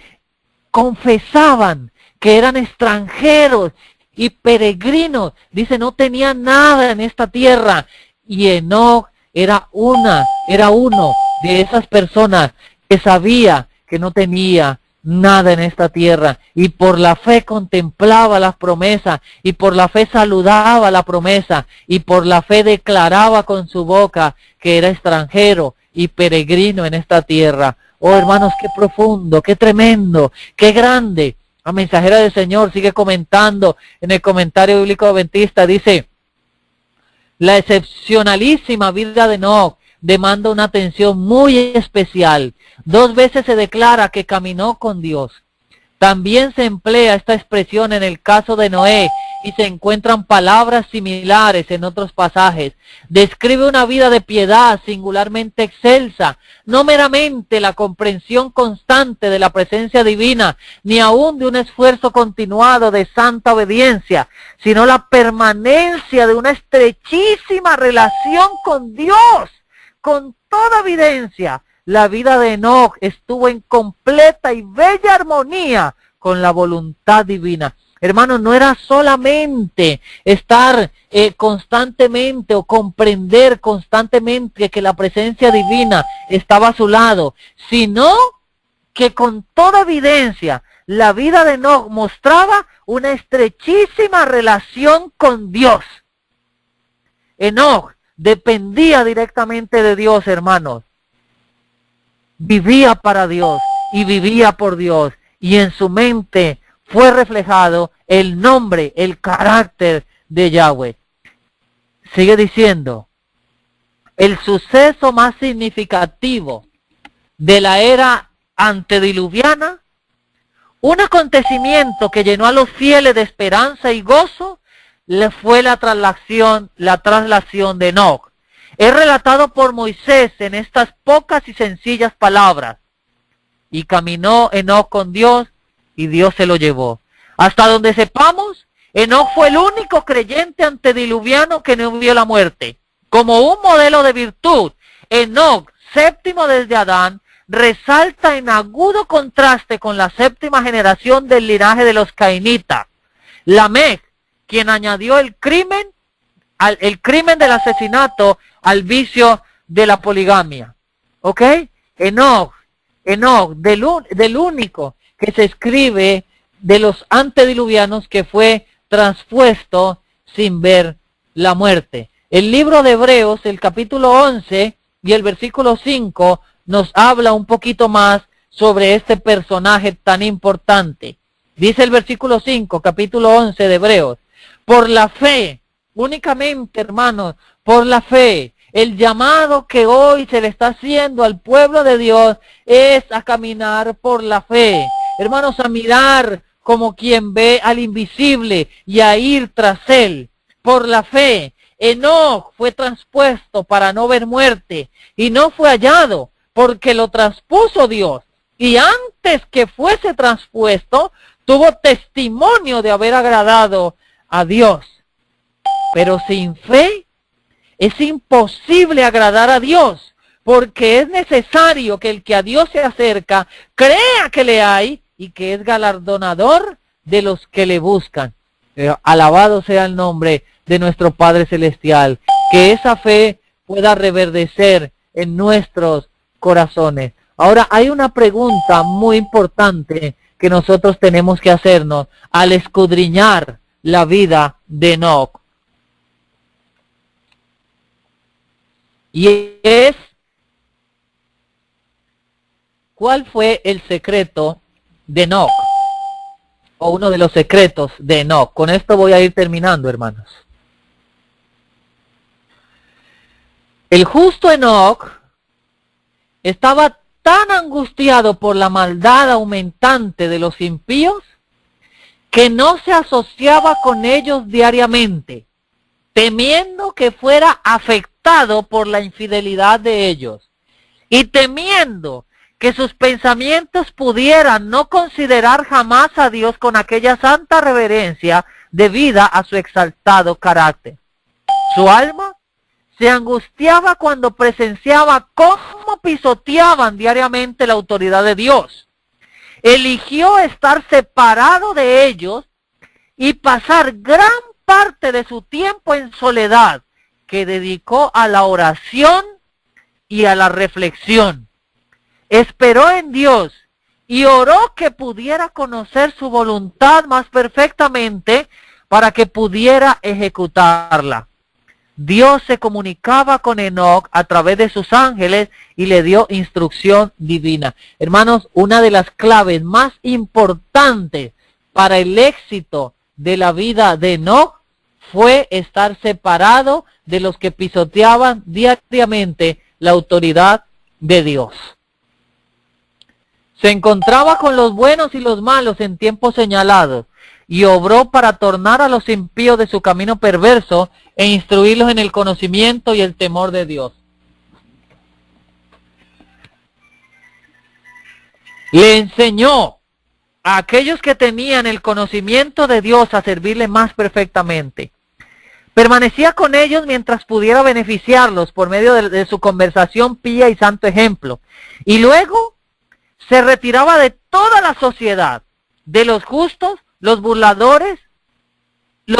confesaban que eran extranjeros y peregrinos. Dice, no tenían nada en esta tierra. Y Enoc era uno de esas personas que sabía que no tenía nada en esta tierra. Y por la fe contemplaba las promesas. Y por la fe saludaba la promesa. Y por la fe declaraba con su boca que era extranjero y peregrino en esta tierra. Oh, hermanos, qué profundo, qué tremendo, qué grande. La mensajera del Señor sigue comentando en el comentario bíblico adventista, dice, la excepcionalísima vida de Enoc demanda una atención muy especial. 2 veces se declara que caminó con Dios. También se emplea esta expresión en el caso de Noé y se encuentran palabras similares en otros pasajes. Describe una vida de piedad singularmente excelsa, no meramente la comprensión constante de la presencia divina, ni aún de un esfuerzo continuado de santa obediencia, sino la permanencia de una estrechísima relación con Dios. Con toda evidencia, la vida de Enoc estuvo en completa y bella armonía con la voluntad divina. Hermanos, no era solamente estar constantemente o comprender constantemente que la presencia divina estaba a su lado, sino que con toda evidencia la vida de Enoc mostraba una estrechísima relación con Dios. Enoc dependía directamente de Dios, hermanos. Vivía para Dios y vivía por Dios, y en su mente fue reflejado el nombre, el carácter de Yahweh. Sigue diciendo, el suceso más significativo de la era antediluviana, un acontecimiento que llenó a los fieles de esperanza y gozo, le fue la traslación de Enoc. Es relatado por Moisés en estas pocas y sencillas palabras. Y caminó Enoc con Dios, y Dios se lo llevó. Hasta donde sepamos, Enoc fue el único creyente antediluviano que no vio la muerte. Como un modelo de virtud, Enoc, séptimo desde Adán, resalta en agudo contraste con la séptima generación del linaje de los cainitas. Lamec, quien añadió el crimen del asesinato al vicio de la poligamia. ¿Ok? Enoc, del único que se escribe de los antediluvianos que fue transpuesto sin ver la muerte. El libro de Hebreos, el capítulo 11 y el versículo 5, nos habla un poquito más sobre este personaje tan importante. Dice el versículo 5, capítulo 11 de Hebreos, por la fe, únicamente, hermanos, por la fe, el llamado que hoy se le está haciendo al pueblo de Dios es a caminar por la fe. Hermanos, a mirar como quien ve al invisible y a ir tras él. Por la fe, Enoc fue transpuesto para no ver muerte y no fue hallado porque lo transpuso Dios. Y antes que fuese transpuesto, tuvo testimonio de haber agradado a Dios. Pero sin fe es imposible agradar a Dios, porque es necesario que el que a Dios se acerca crea que le hay y que es galardonador de los que le buscan. Alabado sea el nombre de nuestro Padre Celestial. Que esa fe pueda reverdecer en nuestros corazones. Ahora, hay una pregunta muy importante que nosotros tenemos que hacernos al escudriñar la vida de Enoc. Y es, ¿cuál fue el secreto de Enoc? O uno de los secretos de Enoc. Con esto voy a ir terminando, hermanos. El justo Enoc estaba tan angustiado por la maldad aumentante de los impíos que no se asociaba con ellos diariamente, temiendo que fuera afectado por la infidelidad de ellos y temiendo que sus pensamientos pudieran no considerar jamás a Dios con aquella santa reverencia debida a su exaltado carácter. Su alma se angustiaba cuando presenciaba cómo pisoteaban diariamente la autoridad de Dios. Eligió estar separado de ellos y pasar gran parte de su tiempo en soledad, que dedicó a la oración y a la reflexión. Esperó en Dios y oró que pudiera conocer su voluntad más perfectamente para que pudiera ejecutarla. Dios se comunicaba con Enoc a través de sus ángeles y le dio instrucción divina. Hermanos, una de las claves más importantes para el éxito de la vida de Enoc fue estar separado de los que pisoteaban diariamente la autoridad de Dios. Se encontraba con los buenos y los malos en tiempos señalados y obró para tornar a los impíos de su camino perverso e instruirlos en el conocimiento y el temor de Dios. Le enseñó a aquellos que tenían el conocimiento de Dios a servirle más perfectamente. Permanecía con ellos mientras pudiera beneficiarlos por medio de su conversación pía y santo ejemplo. Y luego se retiraba de toda la sociedad, de los justos, los burladores, de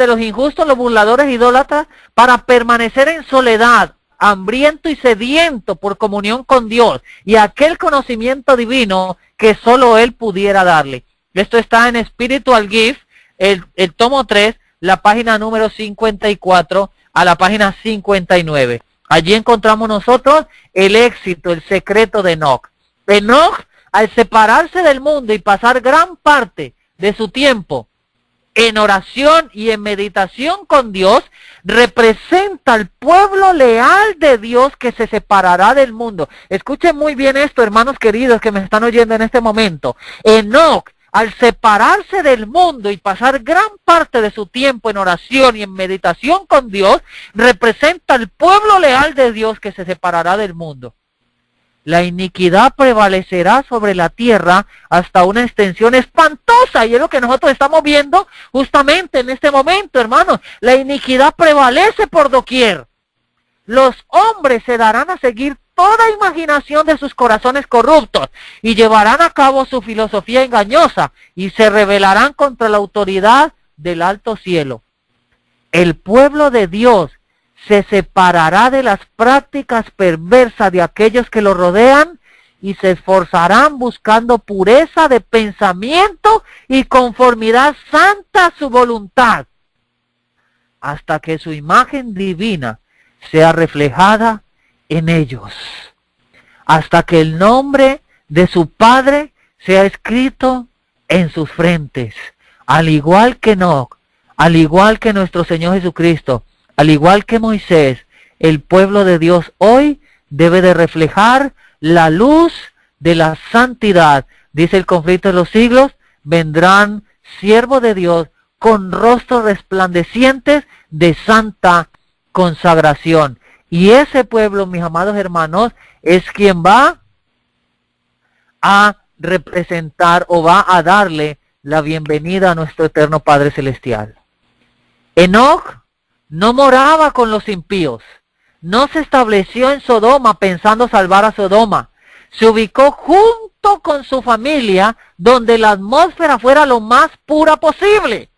los injustos, los burladores, idólatras, para permanecer en soledad, hambriento y sediento por comunión con Dios y aquel conocimiento divino que solo Él pudiera darle. Esto está en Spiritual Gift, el tomo 3, la página número 54 a la página 59. Allí encontramos nosotros el éxito, el secreto de Enoc. Enoc, al separarse del mundo y pasar gran parte de su tiempo en oración y en meditación con Dios, representa al pueblo leal de Dios que se separará del mundo. Escuchen muy bien esto, hermanos queridos que me están oyendo en este momento. Enoc, al separarse del mundo y pasar gran parte de su tiempo en oración y en meditación con Dios, representa al pueblo leal de Dios que se separará del mundo. La iniquidad prevalecerá sobre la tierra hasta una extensión espantosa, y es lo que nosotros estamos viendo justamente en este momento, hermanos. La iniquidad prevalece por doquier. Los hombres se darán a seguir toda imaginación de sus corazones corruptos y llevarán a cabo su filosofía engañosa y se rebelarán contra la autoridad del alto cielo. El pueblo de Dios se separará de las prácticas perversas de aquellos que lo rodean y se esforzarán buscando pureza de pensamiento y conformidad santa a su voluntad, hasta que su imagen divina sea reflejada en ellos, hasta que el nombre de su Padre sea escrito en sus frentes, al igual que Enoc, al igual que nuestro Señor Jesucristo, al igual que Moisés. El pueblo de Dios hoy debe de reflejar la luz de la santidad. Dice el Conflicto de los Siglos: vendrán siervos de Dios con rostros resplandecientes de santa consagración. Y ese pueblo, mis amados hermanos, es quien va a representar o va a darle la bienvenida a nuestro eterno Padre Celestial. Enoc no moraba con los impíos, no se estableció en Sodoma pensando salvar a Sodoma. Se ubicó junto con su familia donde la atmósfera fuera lo más pura posible.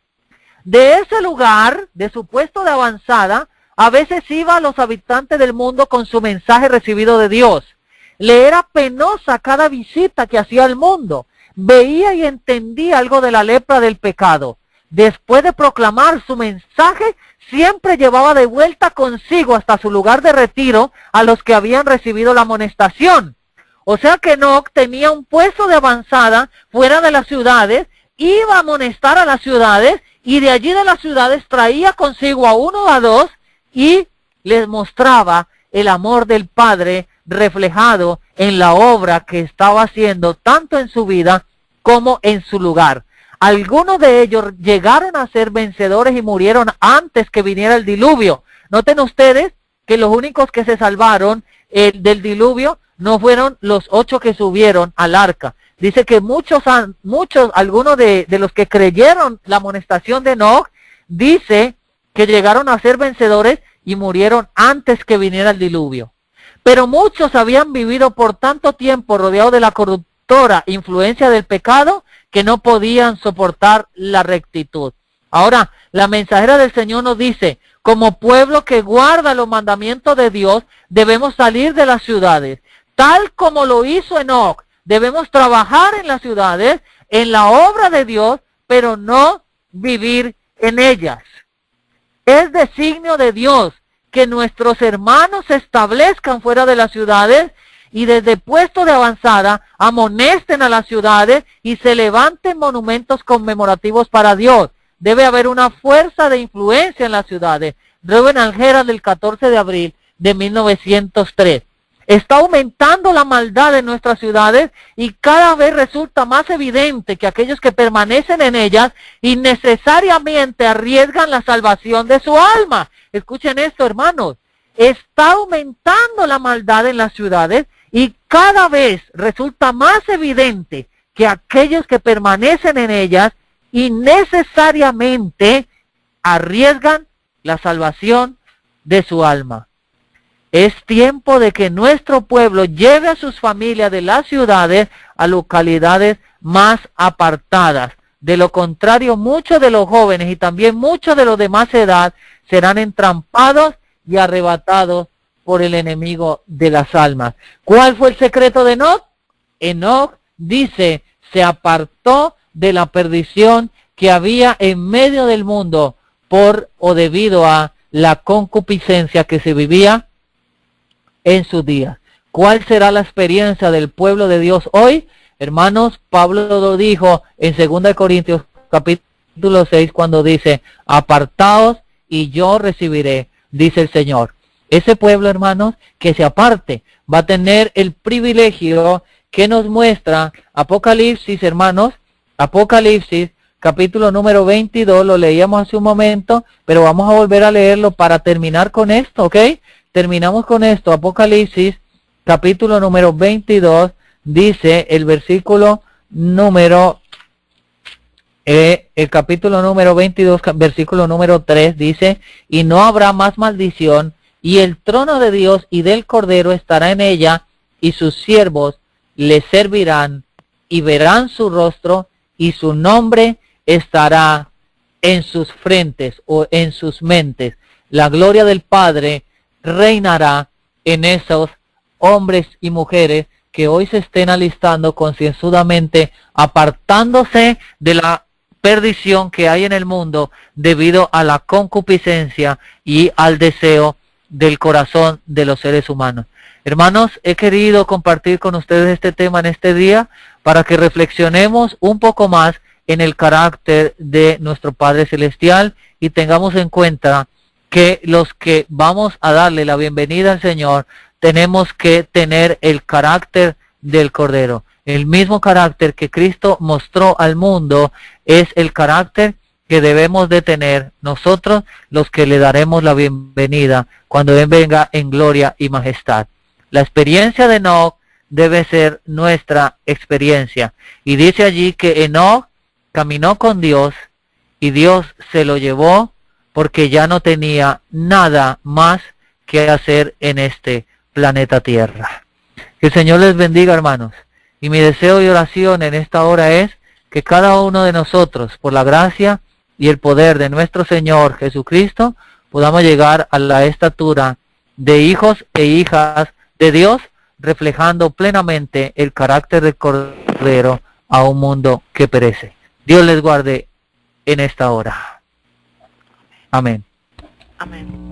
De ese lugar, de su puesto de avanzada, a veces iba a los habitantes del mundo con su mensaje recibido de Dios. Le era penosa cada visita que hacía al mundo. Veía y entendía algo de la lepra del pecado. Después de proclamar su mensaje, siempre llevaba de vuelta consigo hasta su lugar de retiro a los que habían recibido la amonestación. O sea que Enoc tenía un puesto de avanzada fuera de las ciudades, iba a amonestar a las ciudades y de allí de las ciudades traía consigo a uno o a dos y les mostraba el amor del Padre reflejado en la obra que estaba haciendo tanto en su vida como en su lugar. Algunos de ellos llegaron a ser vencedores y murieron antes que viniera el diluvio. Noten ustedes que los únicos que se salvaron del diluvio no fueron los 8 que subieron al arca. Dice que algunos de los que creyeron la amonestación de Enoc, dice que llegaron a ser vencedores y murieron antes que viniera el diluvio. Pero muchos habían vivido por tanto tiempo rodeados de la corruptora influencia del pecado que no podían soportar la rectitud. Ahora, la mensajera del Señor nos dice: como pueblo que guarda los mandamientos de Dios, debemos salir de las ciudades. Tal como lo hizo Enoc, debemos trabajar en las ciudades, en la obra de Dios, pero no vivir en ellas. Es designio de Dios que nuestros hermanos se establezcan fuera de las ciudades y desde puesto de avanzada amonesten a las ciudades y se levanten monumentos conmemorativos para Dios. Debe haber una fuerza de influencia en las ciudades. Reuben Algera, del 14 de abril de 1903. está aumentando la maldad en nuestras ciudades y cada vez resulta más evidente que aquellos que permanecen en ellas innecesariamente arriesgan la salvación de su alma. Escuchen esto, hermanos. Está aumentando la maldad en las ciudades y cada vez resulta más evidente que aquellos que permanecen en ellas innecesariamente arriesgan la salvación de su alma. Es tiempo de que nuestro pueblo lleve a sus familias de las ciudades a localidades más apartadas. De lo contrario, muchos de los jóvenes y también muchos de los de más edad serán entrampados y arrebatados por el enemigo de las almas. ¿Cuál fue el secreto de Enoc? Enoc dice, se apartó de la perdición que había en medio del mundo por o debido a la concupiscencia que se vivía en sus días. ¿Cuál será la experiencia del pueblo de Dios hoy? Hermanos, Pablo lo dijo en 2 Corintios capítulo 6 cuando dice, apartaos y yo recibiré, dice el Señor. Ese pueblo, hermanos, que se aparte, va a tener el privilegio que nos muestra Apocalipsis, hermanos, Apocalipsis, capítulo número 22, lo leíamos hace un momento, pero vamos a volver a leerlo para terminar con esto, ¿ok? Terminamos con esto, Apocalipsis, capítulo número 22, dice el versículo número, el capítulo número 22, versículo número 3, dice, y no habrá más maldición, y el trono de Dios y del Cordero estará en ella, y sus siervos le servirán, y verán su rostro, y su nombre estará en sus frentes o en sus mentes. La gloria del Padre reinará en esos hombres y mujeres que hoy se estén alistando concienzudamente, apartándose de la perdición que hay en el mundo debido a la concupiscencia y al deseo del corazón de los seres humanos. Hermanos, he querido compartir con ustedes este tema en este día para que reflexionemos un poco más en el carácter de nuestro Padre Celestial y tengamos en cuenta que los que vamos a darle la bienvenida al Señor tenemos que tener el carácter del Cordero. El mismo carácter que Cristo mostró al mundo es el carácter que debemos de tener nosotros los que le daremos la bienvenida cuando Él venga en gloria y majestad. La experiencia de Enoc debe ser nuestra experiencia. Y dice allí que Enoc caminó con Dios y Dios se lo llevó porque ya no tenía nada más que hacer en este planeta Tierra. Que el Señor les bendiga, hermanos. Y mi deseo y oración en esta hora es que cada uno de nosotros, por la gracia y el poder de nuestro Señor Jesucristo, podamos llegar a la estatura de hijos e hijas de Dios, reflejando plenamente el carácter del Cordero a un mundo que perece. Dios les guarde en esta hora. Amén. Amén.